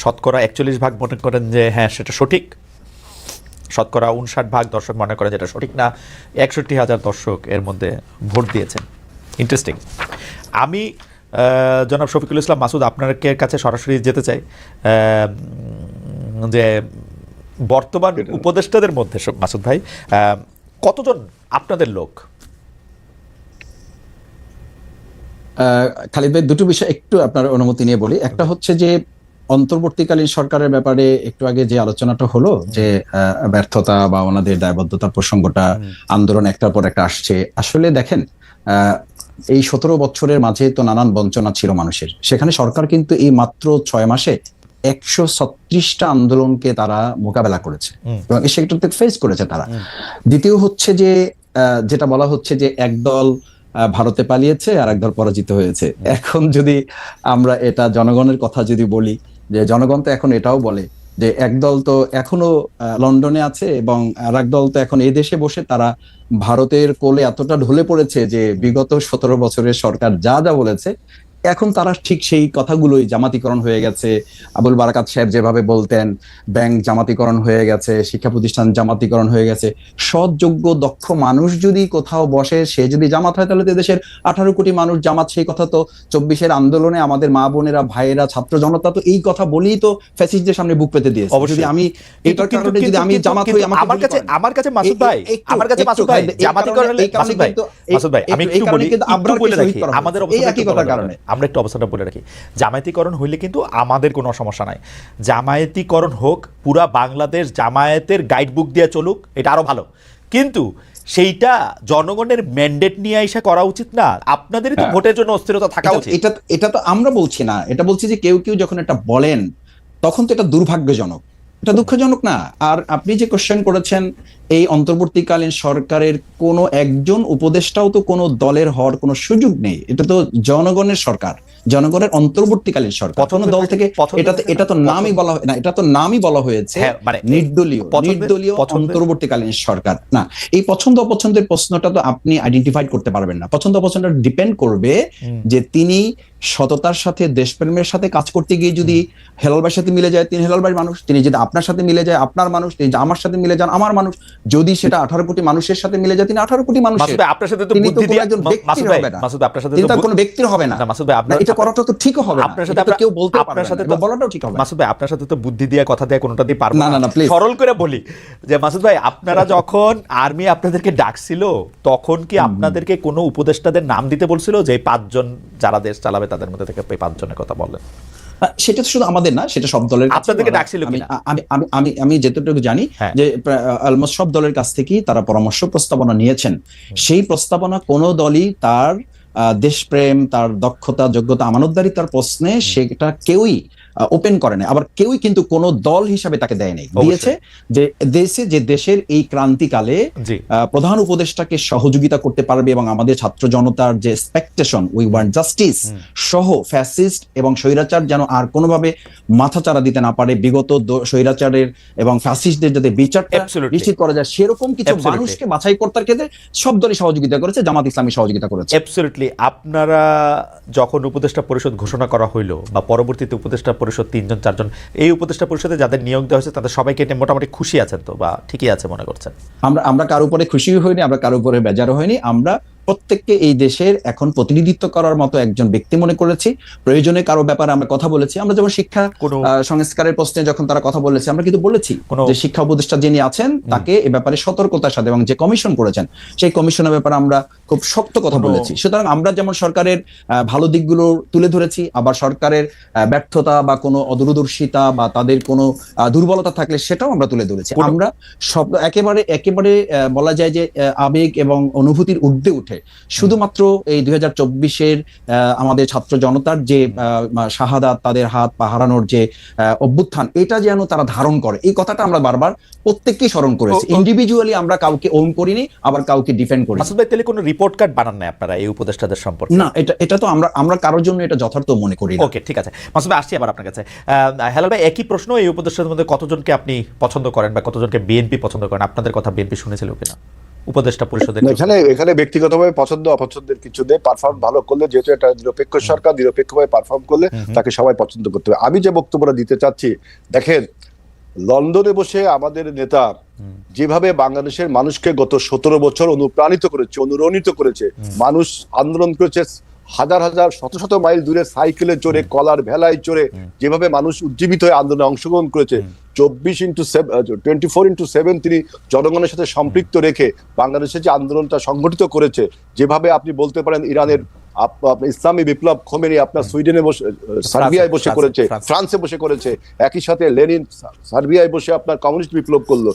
শতকরা 41% মনে করেন যে হ্যাঁ সেটা সঠিক, শতকরা 59% দর্শক মনে করেন যেটা সঠিক না। 61,000 দর্শক এর মধ্যে ভোট দিয়েছেন। ইন্টারেস্টিং। আমি জনাব শফিকুল ইসলাম মাসুদ আপনার কাছে সরাসরি যেতে চাই যে বর্তমান উপদেষ্টাদের মধ্যে মাসুদ ভাই কতজন আপনাদের লোক? খালিদ ভাই, দুটো বিষয় একটু আপনার অনুমতি নিয়ে বলি। একটা হচ্ছে যে অন্তর্বর্তীকালীন সরকারের ব্যাপারে একটু আগে যে আলোচনাটা হলো যে ব্যর্থতা বা ওনাদের দায়বদ্ধতার প্রসঙ্গটা, আন্দোলন একটার পর একটা আসছে। আসলে দেখেন, এই 17 বছরের মাঝে তো নানান বঞ্চনা ছিল মানুষের, সেখানে সরকার কিন্তু এই মাত্র 6 মাসে 136টা আন্দোলনকে তারা মোকাবেলা করেছে এবং এই সেক্টরকে ফেস করেছে তারা। দ্বিতীয় হচ্ছে যে যেটা বলা হচ্ছে যে একদল ভারতে পালিয়েছে আর একদল পরাজিত হয়েছে। এখন যদি আমরা এটা জনগণের কথা যদি বলি, যে জনগণ তো এখন এটাও বলে যে একদল তো এখনো লন্ডনে আছে এবং আর একদল তো এখন এই দেশে বসে তারা ভারতের কোলে এতটা ঢলে পড়েছে যে বিগত 17 বছরের সরকার যা যা বলেছে এখন তারা ঠিক সেই কথাগুলোই, জামাতিকরণ হয়ে গেছে, আবুল বারাকাত সাহেব যেভাবে বলতেন, ব্যাংক জামাতিকরণ হয়ে গেছে, শিক্ষা প্রতিষ্ঠান জামাতিকরণ হয়ে গেছে। সৎ, যোগ্য, দক্ষ মানুষ যদি কোথাও বসে, সে যদি জামাত হয়, তাহলে তো দেশের 18 কোটি মানুষ জামাত। সেই কথা তো 24-এর আন্দোলনে আমাদের মা বোনেরা, ভাইয়েরা, ছাত্র জনতা তো এই কথা বলেই তো ফ্যাসিস্টদের সামনে বুক পেতে দিয়েছে। যদি আমি এটার কারণে যদি আমি জামাত হই, আমার কাছে মাসুদ ভাই, আমার কাছে মাসুদ ভাই জামাতিকরণ হলে, মাসুদ ভাই আমি একটু বলি, একটু বলে রাখি আমাদের অবস্থার কারণে, আমরা একটু অবস্থাটা বলে রাখি। জামায়াতিকরণ হইলে কিন্তু আমাদের কোনো সমস্যা নাই। জামায়াতিকরণ হোক, পুরা বাংলাদেশ জামায়াতের গাইডবুক দিয়ে চলুক, এটা আরো ভালো। কিন্তু সেইটা জনগণের ম্যান্ডেট নিয়ে এসে করা উচিত না। আপনাদেরই তো ভোটের জন্য অস্থিরতা থাকা উচিত। এটা তো আমরা বলছি না, এটা বলছি যে কেউ কেউ যখন এটা বলেন তখন তো এটা দুর্ভাগ্যজনক, এটা দুঃখজনক না। আর আপনি যে কোশ্চেন করেছেন, এই অন্তর্বর্তীকালীন সরকারের কোনো একজন উপদেষ্টাও তো কোনো দলের হওয়ার কোনো সুযোগ নেই। এটা তো জনগণের সরকার, জনগণের অন্তর্বর্তীকালীন সরকার। কোনো দল থেকে এটা তো নামই বলা হয় না, এটা তো নামই বলা হয়েছে নির্দলীয় অন্তর্বর্তীকালীন সরকার। না, এই পছন্দ অপছন্দের প্রশ্নটা তো আপনি আইডেন্টিফাই করতে পারবেন না। পছন্দ অপছন্দটা ডিপেন্ড করবে যে তিনি সততার সাথে, দেশপ্রেমের সাথে কাজ করতে গিয়ে যদি হেলাল ভাইয়ের সাথে মিলে যায়, তিনি হেলাল ভাইয়ের মানুষ। তিনি যদি আপনার সাথে মিলে যায়, আপনার মানুষ। তিনি আমার সাথে মিলে যান, আমার মানুষ। যদি সেটা 18 কোটি মানুষের সাথে মিলে যায়, তিনি 18 কোটি মানুষের। আপনার সাথে তো বুদ্ধি দিয়ে মাসুদ ভাই, আপনার সাথে তো কোনো ব্যক্তির হবে না। মাসুদ ভাই, আপনার এটা করাটা তো ঠিক হবে না। আপনার সাথে কেউ বলতে পারবে না, আপনার সাথে বলাটাও ঠিক হবে না। মাসুদ ভাই, আপনার সাথে তো বুদ্ধি দিয়ে, কথা দিয়ে কোনোটা দিয়ে পারবো না। না প্লিজ সরল করে বলি যে মাসুদ ভাই, আপনারা যখন আর্মি আপনাদেরকে ডাকছিল, তখন কি আপনাদেরকে কোনো উপদেষ্টাদের নাম দিতে বলছিল যে 5 জন যারা দেশ চালাবে তাদের মধ্যে থেকে 5 জনের কথা বলেন? সেটা শুধু আমাদের না, সেটা সব দলের। আপনাদেরকে ডাকছিল কিনা? আমি যতটুকু জানি যে অলমোস্ট সব দলের কাছ থেকেই তারা পরামর্শ প্রস্তাবনা নিয়েছেন। সেই প্রস্তাবনা কোনো দলই তার দেশপ্রেম, তার দক্ষতা, যোগ্যতা, আমানতদারিতার প্রশ্নে সেটা কেউই ওপেন করে নাই, আবার কেউই কিন্তু কোনো দল হিসাবে তাকে দেয় নাই, দিয়েছে যে দেশের এই ক্রান্তিকালে প্রধান উপদেষ্টাকে সহযোগিতা করতে পারবে এবং আমাদের ছাত্র জনতার যে এক্সপেকটেশন, উই ওয়ান্ট জাস্টিস সহ ফ্যাসিস্ট এবং স্বৈরাচার যেন আর কোনোভাবে মাথাচাড়া দিতে না পারে, বিগত স্বৈরাচারের এবং ফ্যাসিস্টদের যাতে বিচারটা নিশ্চিত করা যায় সেরকম কিছু মানুষকে বাছাই করতে ক্ষেত্রে সব দলই সহযোগিতা করেছে, জামাত ইসলামী সহযোগিতা করেছে। অ্যাবসলিউটলি। আপনারা যখন উপদেষ্টা পরিষদ ঘোষণা করা হইলো বা পরবর্তীতে উপদেষ্টা পরিষদ 3-4 এই উপদেষ্টা পরিষদে যাদের নিয়োগ দেওয়া হয়েছে তাদের সবাইকে মোটামুটি খুশি আছেন তো, বা ঠিকই আছে মনে করছেন? আমরা কারো উপরে খুশি হইনি, আমরা কারো উপরে বেজারও হয়নি। আমরা প্রত্যেককে এই দেশের এখন প্রতিনিধিত্ব করার মতো একজন ব্যক্তি মনে করেছি। প্রয়োজনে কারো ব্যাপারে আমরা কথা বলেছি। আমরা যেমন শিক্ষা সংস্কারের প্রশ্নে যখন তারা কথা বলেছে, আমরা কিন্তু বলেছি যে শিক্ষা উপদেষ্টা যিনি আছেন তাকে এ ব্যাপারে সতর্কতার সাথে, এবং যে কমিশন করেছেন সেই কমিশনের ব্যাপারে আমরা খুব শক্ত কথা বলেছি। সুতরাং আমরা যেমন সরকারের ভালো দিকগুলো তুলে ধরেছি, আবার সরকারের ব্যর্থতা বা কোনো অদূরদর্শিতা বা তাদের কোনো দুর্বলতা থাকলে সেটাও আমরা তুলে ধরেছি। আমরা সব একেবারে বলা যায় যে আবেগ এবং অনুভূতির ঊর্ধ্বে উঠে শুধুমাত্র এই 2024-এর আমাদের ছাত্র জনতার যে শাহাদাত, তাদের হাত পা হারানোর যে অভ্যুত্থান, এটা যেন তারা ধারণ করে, এই কথাটা আমরা বারবার প্রত্যেককেই স্মরণ করেছি। ইন্ডিভিজুয়ালি আমরা কাউকে ওন করিনি, আবার কাউকে ডিফেন্ড করিনি। মাসুদ ভাই, তাহলে কোনো রিপোর্ট কার্ড বানান নাই আপনারা এই উপদেষ্টাদের সম্পর্কে? না, এটা তো আমরা কারোর জন্য এটা যথার্থ মনে করি না। ওকে, ঠিক আছে। মাসুদ ভাই, আসছি আবার আপনার কাছে। হেলাল ভাই, একই প্রশ্ন, এই উপদেষ্টাদের মধ্যে কতজনকে আপনি পছন্দ করেন বা কতজনকে বিএনপি পছন্দ করেন? আপনাদের কথা বিএনপি শুনেছিল কিনা উপদেষ্টা পরিষদের? এখানে ব্যক্তিগতভাবে পছন্দ অপছন্দের কিছু নেই। পারফর্ম ভালো করলে, যেহেতু এটা নিরপেক্ষ সরকার, নিরপেক্ষভাবে পারফর্ম করলে তাকে সবাই পছন্দ করতে হবে। আমি যে বক্তব্যটা দিতে চাচ্ছি, দেখেন, লন্ডনে বসে আমাদের নেতা যেভাবে বাংলাদেশের মানুষকে গত 17 বছর অনুপ্রাণিত করেছে, অনুরণিত করেছে, মানুষ আন্দোলন করেছে, হাজার হাজার শত শত মাইল দূরে সাইকেলে চড়ে, কলার ভেলায় চড়ে, যেভাবে মানুষ উজ্জীবিত হয়ে আন্দোলনে অংশগ্রহণ করেছে, 24/7 তিনি জনগণের সাথে সম্পৃক্ত রেখে বাংলাদেশে যে আন্দোলনটা সংগঠিত করেছে, যেভাবে আপনি বলতে পারেন ইরানের ইসলামী বিপ্লব খোমেনি আপনার সুইডেনে বসে, সার্বিয়ায় বসে করেছে, ফ্রান্সে বসে করেছে, একই সাথে লেনিন সার্বিয়ায় বসে আপনার কমিউনিস্ট বিপ্লব করলো।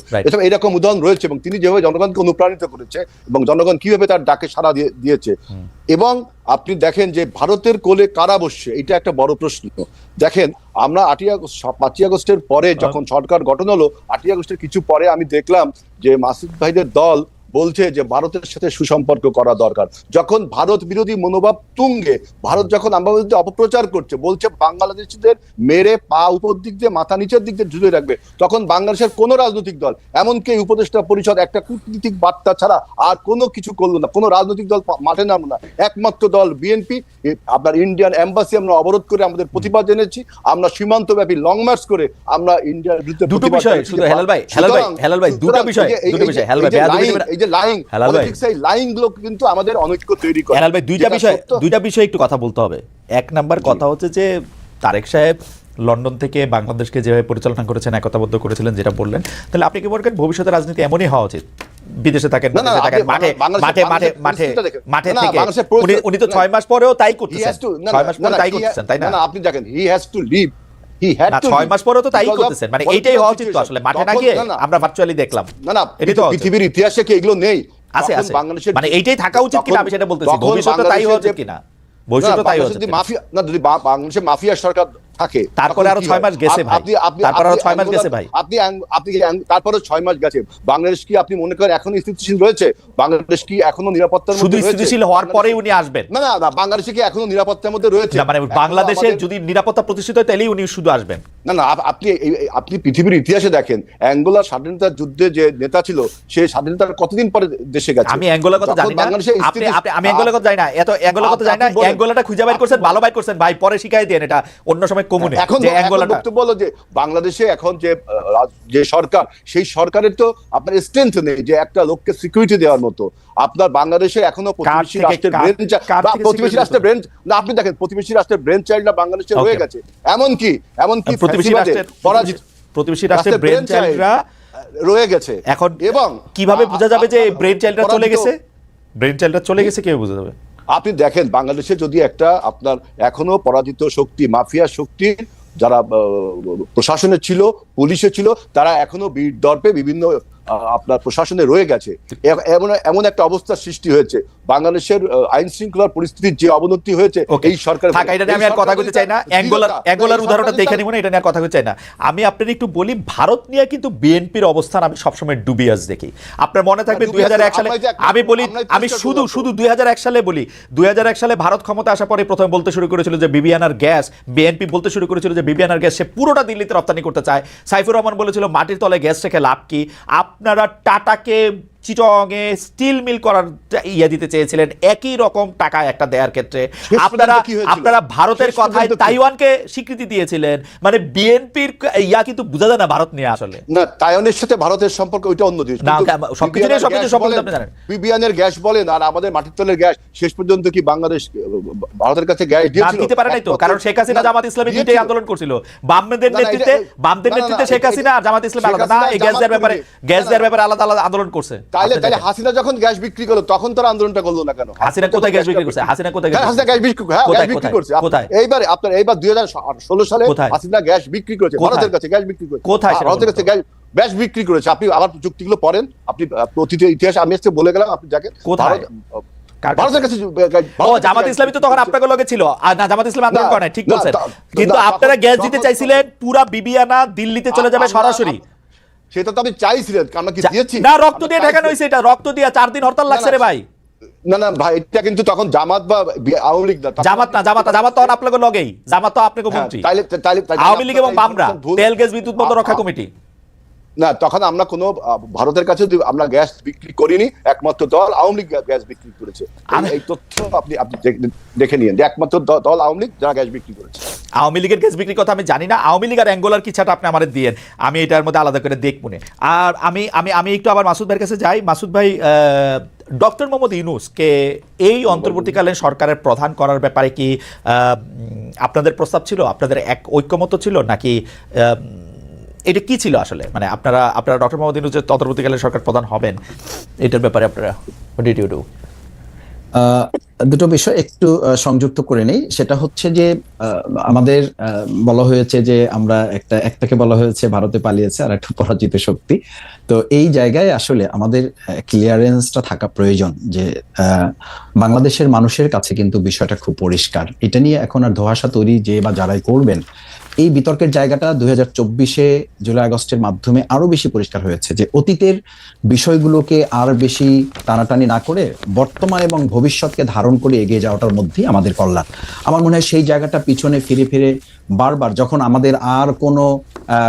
এরকম উদাহরণ রয়েছে, এবং তিনি যেভাবে জনগণকে অনুপ্রাণিত করেছে এবং জনগণ কিভাবে তার ডাকে সাড়া দিয়েছে। এবং আপনি দেখেন যে ভারতের কোলে কারা বসছে, এটা একটা বড় প্রশ্ন। দেখেন, আমরা 5ই আগস্টের পরে যখন সরকার গঠন হলো, 8ই আগস্টের কিছু পরে আমি দেখলাম যে মাসুদ ভাইদের দল বলছে যে ভারতের সাথে সুসম্পর্ক করা দরকার। যখন ভারত বিরোধী মনোভাব তুঙ্গে, ভারত যখন আমার বিরুদ্ধে অপপ্রচার করছে, বলছে বাংলাদেশিদের মেরে পা উপর দিক দিয়ে মাথা নিচের দিক দিয়ে ঝুলে রাখবে, তখন বাংলাদেশের কোনো রাজনৈতিক দল, এমনকি উপদেষ্টা পরিষদ একটা কূটনীতিক বার্তা ছাড়া আর কোনো কিছু করলো না। কোনো রাজনৈতিক দল মাঠে নামলো না। একমাত্র দল বিএনপি। আপনার ইন্ডিয়ান এম্বাসি আমরা অবরোধ করে আমাদের প্রতিবাদ জেনেছি, আমরা সীমান্তব্যাপী লং মার্চ করে আমরা ইন্ডিয়ার বিরুদ্ধে দুটো বিষয় শুধু হেলাল ভাই দুটো বিষয় হেলাল ভাই লাইন গুলো কিন্তু আমাদের অনৈক্য তৈরি করে। হেলাল ভাই, দুইটা বিষয় একটু কথা বলতে হবে। এক নাম্বার কথা হচ্ছে যে তারেক সাহেব লন্ডন থেকে বাংলাদেশকে যেভাবে পরিচালনা করেছেন, একতাবদ্ধ করেছিলেন, যেটা বললেন, তাহলে আপনি কি মনে করেন ভবিষ্যতে রাজনীতি এমনই হওয়া উচিত? বিদেশে থাকেন, মাঠে থেকে উনি তো 6 মাস পরেও তাই করতেছেন, 6 মাস পরে তাই করতেছেন, তাই না? আপনি দেখেন, হি হ্যাজ টু লিভ, 6 মাস পরেও তো তাই করতেছেন, মানে এইটাই হওয়া উচিত তো আসলে। মাঠে না গিয়ে আমরা ভার্চুয়ালি দেখলাম, না এটা তো পৃথিবীর ইতিহাসে কি এগুলো নেই? আছে, মানে এইটাই থাকা উচিত কিনা আমি সেটা বলতেছি। ভবিষ্যতে তাই হওয়া উচিত কিনা? ভবিষ্যতে তাই হওয়া উচিত। মাফিয়া না, যদি বাংলাদেশে মাফিয়া সরকার থাকে, তারপরে আরো 6 মাস গেছে ভাই, তারপরে আরো 6 মাস গেছে ভাই, আপনি তারপরে 6 মাস গেছে। বাংলাদেশ কি আপনি মনে করেন এখনো স্থিতিশীল রয়েছে? বাংলাদেশ কি এখনো নিরাপত্তার মধ্যে রয়েছে? স্থিতিশীল হওয়ার পরেই উনি আসবেন? না, বাংলাদেশে কি এখনো নিরাপত্তার মধ্যে রয়েছে? মানে বাংলাদেশের যদি নিরাপত্তা প্রতিষ্ঠিত হয় তাহলেই উনি শুধু আসবেন? না, আপনি পৃথিবীর ইতিহাসে দেখেন, অ্যাঙ্গোলার স্বাধীনতার যুদ্ধে যে নেতা ছিল, সে স্বাধীনতার কতদিন পরে দেশে গেছে? আমি অ্যাঙ্গোলার কথা জানি না, আমি অ্যাঙ্গোলার কথা জানি না, অ্যাঙ্গোলার কথা জানি না। অ্যাঙ্গোলাটা খুঁজে বাইর করছেন, ভালো বাইর করছেন ভাই, পরে শিখাই দেন, এটা অন্য সময় কমুনে। এখন বক্তব্য হলো যে বাংলাদেশে এখন যে সরকার, সেই সরকারের তো আপনার স্ট্রেংথ নেই যে একটা লোককে সিকিউরিটি দেওয়ার মতো। আপনার বাংলাদেশে এখনো প্রতিবেশী রাষ্ট্রের ব্রেন না, আপনি দেখেন প্রতিবেশী রাষ্ট্রের ব্রেন চাইল্ডরা বাংলাদেশে রয়ে গেছে। এমনকি প্রতিবেশী রাষ্ট্রের ব্রেন চাইল্ডরা রয়ে গেছে এখন। এবং কিভাবে বোঝা যাবে যে ব্রেন চাইল্ডরা চলে গেছে? ব্রেন চাইল্ডরা চলে গেছে কিভাবে বোঝা যাবে? আপনি দেখেন, বাংলাদেশে যদি একটা আপনার এখনো পরাজিত শক্তি, মাফিয়া শক্তি যারা প্রশাসনে ছিল, পুলিশে ছিল, তারা এখনো বীর দর্পে বিভিন্ন আপনার প্রশাসনে রয়ে গেছে, এমন একটা অবস্থার সৃষ্টি হয়েছে, বাংলাদেশের আইন শৃঙ্খলার পরিস্থিতির যে অবনতি হয়েছে এই সরকার। এটা নিয়ে আমি আর কথা বলতে চাই না, অ্যাঙ্গোলার উদাহরণটা দেখে নিব না, এটা নিয়ে আর কথা বলতে চাই না। আমি আপনার একটু বলি, ভারত নিয়ে কিন্তু বিএনপির অবস্থান আমি সবসময় ডুবিয়াস দেখি। আপনার মনে থাকবে 2001 সালে, আমি বলি, আমি শুধু 2001 সালে বলি, 2001 সালে ভারত ক্ষমতা আসার পরে প্রথমে বলতে শুরু করেছিল যে বিবিআনার গ্যাস, বিএনপি বলতে শুরু করেছিল যে বিবিআনার গ্যাস সে পুরোটা দিল্লিতে রপ্তানি করতে চায়। সাইফুর রহমান বলেছিল মাটির তলে গ্যাস রেখে লাভ কি, আপনারা টাটাকে চিটংয়ে স্টিল মিল করার দিতে চেয়েছিলেন, একই রকম টাকা একটা দেওয়ার ক্ষেত্রে আপনারা ভারতের কথায় তাইওয়ানকে স্বীকৃতি দিয়েছিলেন। মানে বিএনপির কিন্তু বোঝা যায় না ভারত নিয়ে আসলে। না, তাইওয়ানের সাথে ভারতের সম্পর্ক ওইটা অন্য জিনিস। সবকিছু নিয়ে সবকিছু সম্পর্কে আপনি জানেন, বিবিআনের গ্যাস বলেন আর আমাদের মাটির তলের গ্যাস, শেষ পর্যন্ত কি বাংলাদেশ ভারতের কাছে গ্যাস দিতে পারে নাই তো, কারণ শেখ হাসিনা জামাত ইসলামী দুইটাই আন্দোলন করছিল। বামদের নেতৃত্বে শেখ হাসিনা আর জামাত ইসলামী আলাদা না, এই গ্যাস দেওয়ার ব্যাপারে আলাদা আলাদা আন্দোলন করছে। তাহলে হাসিনা যখন গ্যাস বিক্রি করলো তখন তারা আন্দোলনটা করলো না কেন? হাসিনা কোথায় গ্যাস বিক্রি করছে? হাসিনা গ্যাস বিক্রি করছে। এইবার 2016 সালে হাসিনা গ্যাস বিক্রি করেছে, ভারতের কাছে গ্যাস বিক্রি করেছে। কোথায় ভারতের কাছে গ্যাস বিক্রি করেছে। আপনি আবার যুক্তিগুলো পড়েন, আপনি অতীতের ইতিহাস আমি আজকে বলে গেলাম, আপনি দেখেন ভারতের কাছে। জামাত ইসলামী তো তখন আপনাদের লগে ছিল, আর না জামাত ইসলামী আন্দোলন করে নাই, ঠিক বলছেন, কিন্তু আপনারা গ্যাস দিতে চাইছিলেন পুরা বিবিআনা দিল্লিতে চলে যাবে সরাসরি। সেটা তো আপনি চাইছিলেন, আমরা কি দিয়েছি? না, রক্ত দিয়ে ঠেকানো হয়েছে, এটা রক্ত দিয়ে 4 দিন হরতাল লাগছে রে ভাই। না ভাই, এটা কিন্তু তখন জামাত বা আওয়ামী লীগ না, জামাত তো আপনাদের লগেই, জামাত তো আপনাদের মন্ত্রী, আওয়ামী লীগ এবং বামরা, তেল গ্যাস বিদ্যুৎ বন্ধ রক্ষা কমিটি। না, তখন আমরা কোনো ভারতের কাছে আমরা গ্যাস বিক্রি করিনি, একমাত্র দল আওয়ামী লীগ গ্যাস বিক্রি করেছে। এই তথ্য আপনি দেখে নিন যে একমাত্র দল আওয়ামী লীগ যারা গ্যাস বিক্রি করেছে। আওয়ামী লীগের গ্যাস বিক্রির কথা আমি জানি না, আওয়ামী লীগ আর অ্যাঙ্গোলার কিছাটা আপনি আমাদের দিয়েন, আমি এটার মধ্যে আলাদা করে দেখব না। আর আমি একটু আবার মাসুদ ভাইয়ের কাছে যাই। মাসুদ ভাই, ডক্টর মোহাম্মদ ইউনূসকে এই অন্তর্বর্তীকালীন সরকারের প্রধান করার ব্যাপারে কি আপনাদের প্রস্তাব ছিল, আপনাদের এক ঐক্যমত ছিল, নাকি এটা কি ছিল আসলে? মানে আপনারা ডক্টর মোহাম্মদ ইউনূস যে অন্তর্বর্তীকালীন সরকার প্রধান হবেন, এটার ব্যাপারে আপনারা what did you do? দুটো বিষয় একটু সংযুক্ত করে নেই। সেটা হচ্ছে যে আমাদের বলা হয়েছে যে আমরা একটাকে বলা হয়েছে ভারতে পালিয়েছে আর একটা পরাজিত শক্তি। তো এই জায়গায় আসলে আমাদের ক্লিয়ারেন্সটা থাকা প্রয়োজন যে বাংলাদেশের মানুষের কাছে কিন্তু বিষয়টা খুব পরিষ্কার। এটা নিয়ে এখন আর ধোঁয়াশা তৈরি যে বা যারাই করবেন, এই বিতর্কের জায়গাটা 2024-এ জুলাই আগস্টের মাধ্যমে আরো বেশি পরিষ্কার হয়েছে যে অতীতের বিষয়গুলোকে আর বেশি টানাটানি না করে বর্তমান এবং ভবিষ্যৎকে ধারণ করে এগিয়ে যাওয়াটার মধ্যেই আমাদের কল্যাণ। আমার মনে হয় সেই জায়গাটা পিছনে ফিরে ফিরে বারবার যখন আমাদের আর কোনো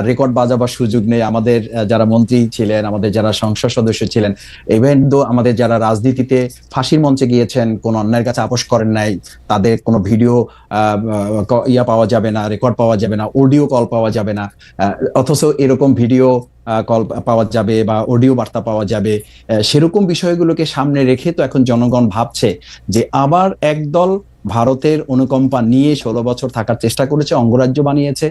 রেকর্ড বাজাবার সুযোগ নেই, আমাদের যারা মন্ত্রী ছিলেন, আমাদের যারা সংসদ সদস্য ছিলেন, ইভেন দো আমাদের যারা রাজনীতিতে ফাঁসির মঞ্চে গিয়েছেন, কোনো অন্যায়ের কাছে আপোষ করেন নাই, তাদের কোনো ভিডিও পাওয়া যাবে না, রেকর্ড পাওয়া যাবে না, অডিও কল পাওয়া যাবে না, অথচ এরকম ভিডিও কল পাওয়া যাবে বা অডিও বার্তা পাওয়া যাবে। সেরকম বিষয়গুলোকে সামনে রেখে তো এখন জনগণ ভাবছে যে আবার একদল ভারতের অনুকম্পা নিয়ে 16 বছর থাকার চেষ্টা করেছে, অঙ্গরাজ্য বানিয়েছে,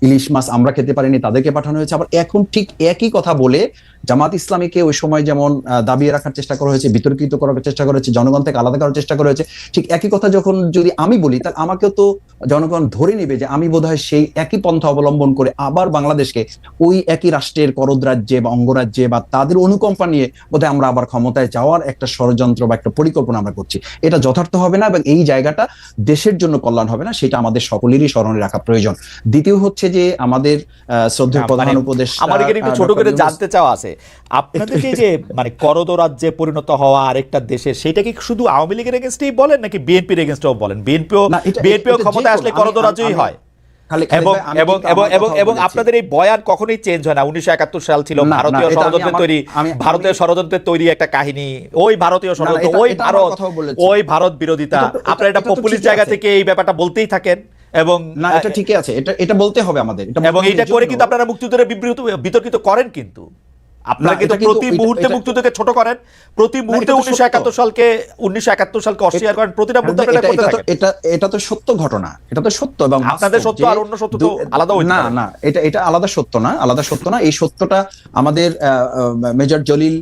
ইলিশ মাছ আমরা খেতে পারিনি, তাদেরকে পাঠানো হয়েছে। আবার এখন ঠিক একই কথা বলে জামাত ইসলামীকে ওই সময় যেমন দাবিয়ে রাখার চেষ্টা করা হয়েছে, বিতর্কিত করার চেষ্টা করা হয়েছে, জনগণ থেকে আলাদা করার চেষ্টা করা হয়েছে, ঠিক একই কথা যখন যদি আমি বলি তাহলে আমাকেও তো জনগণ ধরে নেবে যে আমি বোধহয় সেই একই পন্থা অবলম্বন করে আবার বাংলাদেশকে ওই একই রাষ্ট্রের করদ রাজ্যে বা অঙ্গরাজ্যে বা তাদের অনুকম্পা নিয়ে বোধহয় আমরা আবার ক্ষমতায় যাওয়ার একটা ষড়যন্ত্র বা একটা পরিকল্পনা আমরা করছি। এটা যথার্থ হবে না এবং এই জায়গাটা দেশের জন্য কল্যাণ হবে না, সেটা আমাদের সকলেরই স্মরণে রাখা প্রয়োজন। দ্বিতীয় হচ্ছে যে আমাদের শ্রদ্ধেয় প্রধান উপদেষ্টা, আমার একটু ছোট করে জানতে চাওয়া আছে, আপনাদের যে মানে করদ রাজ্যে পরিণত হওয়া আরেকটা দেশে, সেটা কি শুধু আওয়ামী লীগের এগেইনস্টেই বলেন নাকি বিএনপির এগেইনস্টেও বলেন? বিএনপিও ক্ষমতায় আসলে করদ রাজ্যই হয়। এবং আপনাদের এই বয়ান কখনোই চেঞ্জ হয় না। 1971 সাল ছিল ভারতীয় ষড়যন্ত্রের তৈরি একটা কাহিনী, ওই ভারতীয় ষড়যন্ত্র, ওই ভারত বিরোধিতা, আপনারা এটা পপুলিস্ট জায়গা থেকে এই ব্যাপারটা বলতেই থাকেন। এবং না, এটা ঠিকই আছে, এটা বলতে হবে আমাদের, এবং এটা করে কিন্তু আপনারা মুক্তিযুদ্ধের বিতর্কিত করেন, কিন্তু আপনারা কিন্তু প্রতি মুহূর্তে মুক্তিযুদ্ধকে ছোট করেন, প্রতি মুহূর্তে 1971 সালকে অস্বীকার করেন, প্রতিটা মুহূর্তে এটা তো সত্য ঘটনা, এটা তো সত্য। এবং আপনাদের সত্য আর অন্য সত্য তো আলাদা হইতে পারে না, এটা আলাদা সত্য না, এই সত্যটা আমাদের মেজর জলিল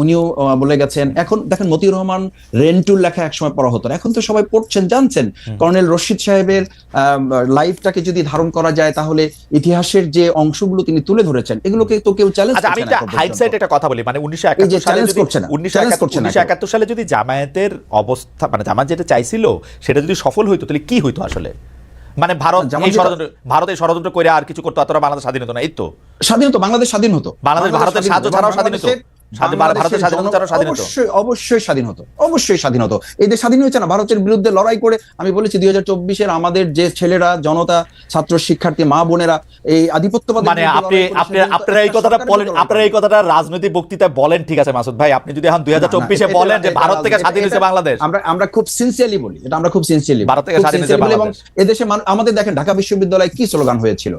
উনিও বলে গেছেন। এখন দেখেন মতিউর রহমান রেন্টুর লেখা একসময় পড়া হতো, এখন তো সবাই পড়ছেন, জানছেন। কর্নেল রশিদ সাহেবের লাইফটাকে যদি ধারণ করা যায় তাহলে ইতিহাসের যে অংশগুলো তিনি তুলে ধরেছেন এগুলোকে তো কেউ চ্যালেঞ্জ করছে না। হাইডসাইড একটা কথা বলি, মানে 1971 সালে যদি 1971 সালে যদি জামায়াতের অবস্থা, মানে জামায়াত যেটা চাইছিল সেটা যদি সফল হইতো তাহলে কি হইতো আসলে? মানে ভারত এই ষড়যন্ত্র করে আর কিছু করতে অতটা বাংলাদেশ স্বাধীন হতো না, এই তো স্বাধীন হতো, বাংলাদেশ স্বাধীন হতো, বাংলাদেশ ভারতের সাহায্য ছাড়াও স্বাধীন হতো, ভারতের স্বাধীনতা ছাড়াও স্বাধীন হতো, অবশ্যই স্বাধীন হতো, অবশ্যই স্বাধীন হতো। এই দেশ স্বাধীন হয়েছে না ভারতের বিরুদ্ধে লড়াই করে। আমি বলেছি 2024-এর আমাদের যে ছেলেরা, জনতা, ছাত্র, শিক্ষার্থী, মা বোনেরা এই আধিপত্যবাদ, মানে আপনারা এই কথাটা বলেন, আপনারা এই কথাটা রাজনৈতিক বক্তৃতায় বলেন, ঠিক আছে মাসুদ ভাই, আপনি যদি এখন 2024-এ বলেন যে ভারত থেকে স্বাধীন হয়েছে বাংলাদেশ, আমরা খুব সিনসিয়ারলি বলি, এটা আমরা খুব সিনসিয়ারলি ভারত থেকে স্বাধীন হয়েছে এবং বাংলাদেশ। এদেশে আমাদের দেখেন ঢাকা বিশ্ববিদ্যালয়ে কি স্লোগান হয়েছিল,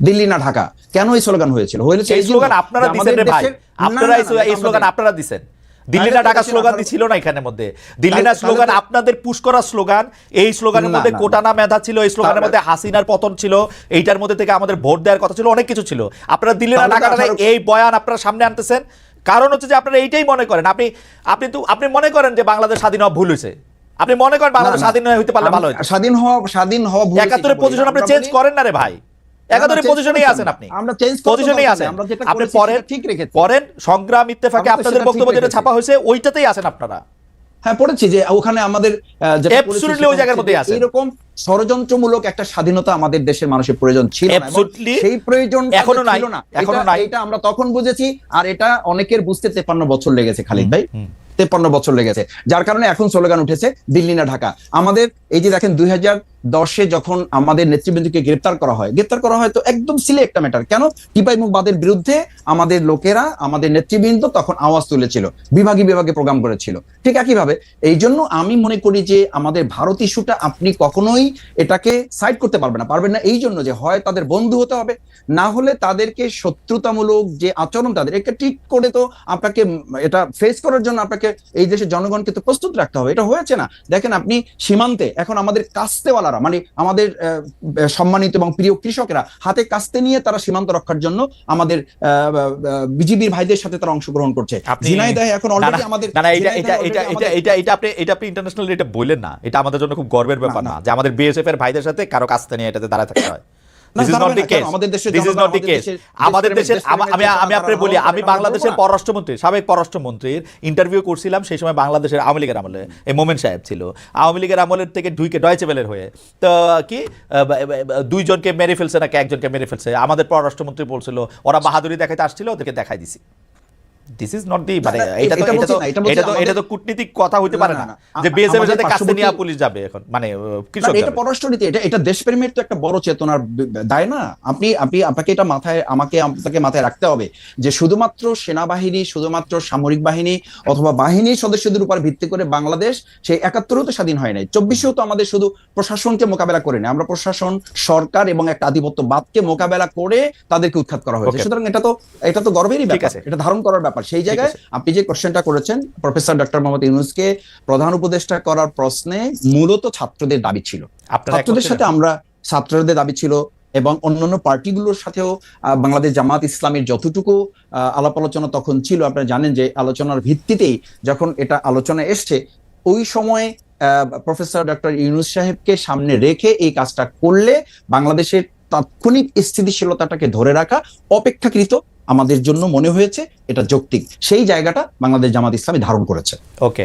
দিল্লি না ঢাকা, কেন এই স্লোগান হয়েছিল? এই স্লোগান আপনারা দিছেন রে ভাই, আপনারা এই স্লোগান আপনারা দিছেন। দিল্লি না ঢাকা স্লোগান ছিল না এখানের মধ্যে, দিল্লি না স্লোগান আপনাদের পুশ করা স্লোগান। এই স্লোগানের মধ্যে কোটানা মেধা ছিল, এই স্লোগানের মধ্যে হাসিনার পতন ছিল, এইটার মধ্যে থেকে আমাদের ভোট দেওয়ার কথা ছিল, অনেক কিছু ছিল। আপনারা দিল্লি না ঢাকা এই বয়ান আপনারা সামনে আনতেছেন, কারণ হচ্ছে যে আপনারা এইটাই মনে করেন, আপনি মনে করেন যে বাংলাদেশ স্বাধীন হওয়া ভুল হয়েছে, আপনি মনে করেন বাংলাদেশ স্বাধীন হইতে পারলে ভালো হতো। স্বাধীন হওয়া 71-এর পজিশন আপনি চেঞ্জ করেন না রে ভাই, 71-এর পজিশনেই আছেন আপনি, আমরা চেঞ্জ পজিশনেই আছেন আপনি, পরেন সংগ্রাম ইত্তেফাকে আপনাদের বক্তব্য যেটা ছাপা হয়েছে ওইটাতেই আছেন আপনারা। হ্যাঁ, পড়েছি যে ওখানে আমাদের অ্যাবসলিউটলি ওই জায়গার মধ্যেই আছে। এরকম ষড়যন্ত্রমূলক একটা স্বাধীনতা আমাদের দেশের মানুষের প্রয়োজন ছিল না, সেই প্রয়োজন এখনো নাই। এটা আমরা তখন বুঝেছি, আর এটা অনেকের বুঝতে 53 বছর লেগেছে খালিদ ভাই, 53 বছর লেগেছে, যার কারণে এখন স্লোগান উঠেছে দিল্লি না ঢাকা। আমাদের এই যে দেখেন 2010-এ যখন আমাদের নেতৃবৃন্দকে গ্রেফতার করা হয় তো একদম সিলেক্ট একটা ম্যাটার, কেন টিপাই মুখবাদের বিরুদ্ধে আমাদের লোকেরা, আমাদের নেতৃবৃন্দ তখন আওয়াজ তুলেছিল, বিভাগে প্রোগ্রাম করেছিল। ঠিক একইভাবে এই জন্য আমি মনে করি যে আমাদের ভারত ইস্যুটা আপনি কখনোই এটাকে সাইড করতে পারবেন না, এই জন্য যে হয় তাদের বন্ধু হতে হবে, না হলে তাদেরকে শত্রুতামূলক যে আচরণ তাদের, এটা ঠিক করে তো আপনাকে এটা ফেস করার জন্য আপনাকে এই দেশের জনগণকে তো প্রস্তুত রাখতে হবে। এটা হয়েছে না, দেখেন আপনি সীমান্তে এখন আমাদের কাস্তেওয়ালারা, মানে আমাদের সম্মানিত এবং প্রিয় কৃষকেরা হাতে কাস্তে নিয়ে তারা সীমান্ত রক্ষার জন্য আমাদের বিজিবির ভাইদের সাথে তারা অংশগ্রহণ করছে। ঝিনাইদহে এখন অলরেডি আমাদের এটা আপনি ইন্টারন্যাশনাল এটা বললেন না, এটা আমাদের জন্য খুব গর্বের ব্যাপার না যে আমাদের বিএসএফ এর ভাইদের সাথে কারো কাস্তে নিয়ে এটাতে দাঁড়ায় থাকতে হয়। আমি বাংলাদেশের সাবেক পররাষ্ট্রমন্ত্রীর ইন্টারভিউ করছিলাম, সেই সময় বাংলাদেশের আওয়ামী লীগের আমলে এই মোমেন সাহেব ছিল, আওয়ামী লীগের আমলের থেকে ঢুকে ডয়েচে ভেলের হয়ে তো কি 2 জনকে মেরে ফেলছে নাকি 1 জনকে মেরে ফেলছে, আমাদের পররাষ্ট্রমন্ত্রী বলছিল ওরা বাহাদুরি দেখাইতে আসছিল, ওদেরকে দেখাই দিছি। দিস ইজ নট দি, মানে এটা তো কূটনীতিক কথা হইতে পারে না যে বিএসএফ এর সাথে কাছে নিয়ে পুলিশ যাবে এখন, মানে কৃষক এটা পররাষ্ট্রনীতি, এটা দেশপ্রেমের তো একটা বড় চেতনার দায় না। আপনাকে এটা আপনাকে মাথায় রাখতে হবে যে শুধুমাত্র সেনাবাহিনী, শুধুমাত্র সামরিক বাহিনী অথবা বাহিনীর সদস্যদের উপর ভিত্তি করে বাংলাদেশ সেই 71-ও তো স্বাধীন হয় নাই, 24-এও তো আমাদের শুধু প্রশাসনকে মোকাবেলা করে না, আমরা প্রশাসন, সরকার এবং একটা আধিপত্যবাদকে মোকাবেলা করে তাদেরকে উৎখাত করা হয়েছে। সুতরাং এটা তো গর্বেরই ব্যাপার, এটা ধারণ করার ব্যাপার। সেই জায়গায় আপনি যে কোশ্চেনটা করেছেন প্রফেসর ডক্টর মোহাম্মদ ইউনূসকে প্রধান উপদেষ্টা করার প্রশ্নে মূলত ছাত্রদের দাবি ছিল, ছাত্রদের দাবি ছিল এবং অন্যান্য পার্টিগুলোর সাথেও বাংলাদেশ জামাত ইসলামের যতটুকু আলাপ আলোচনা তখন ছিল, আপনারা জানেন যে আলোচনার ভিত্তিতেই যখন এটা আলোচনা এসছে, ওই সময়ে প্রফেসর ডক্টর ইউনূস সাহেবকে সামনে রেখে এই কাজটা করলে বাংলাদেশের তাৎক্ষণিক স্থিতিশীলতাটাকে ধরে রাখা অপেক্ষাকৃত আমাদের জন্য মনে হয়েছে এটা যৌক্তিক, সেই জায়গাটা বাংলাদেশ জামাত ইসলামী ধারণ করেছে। ওকে।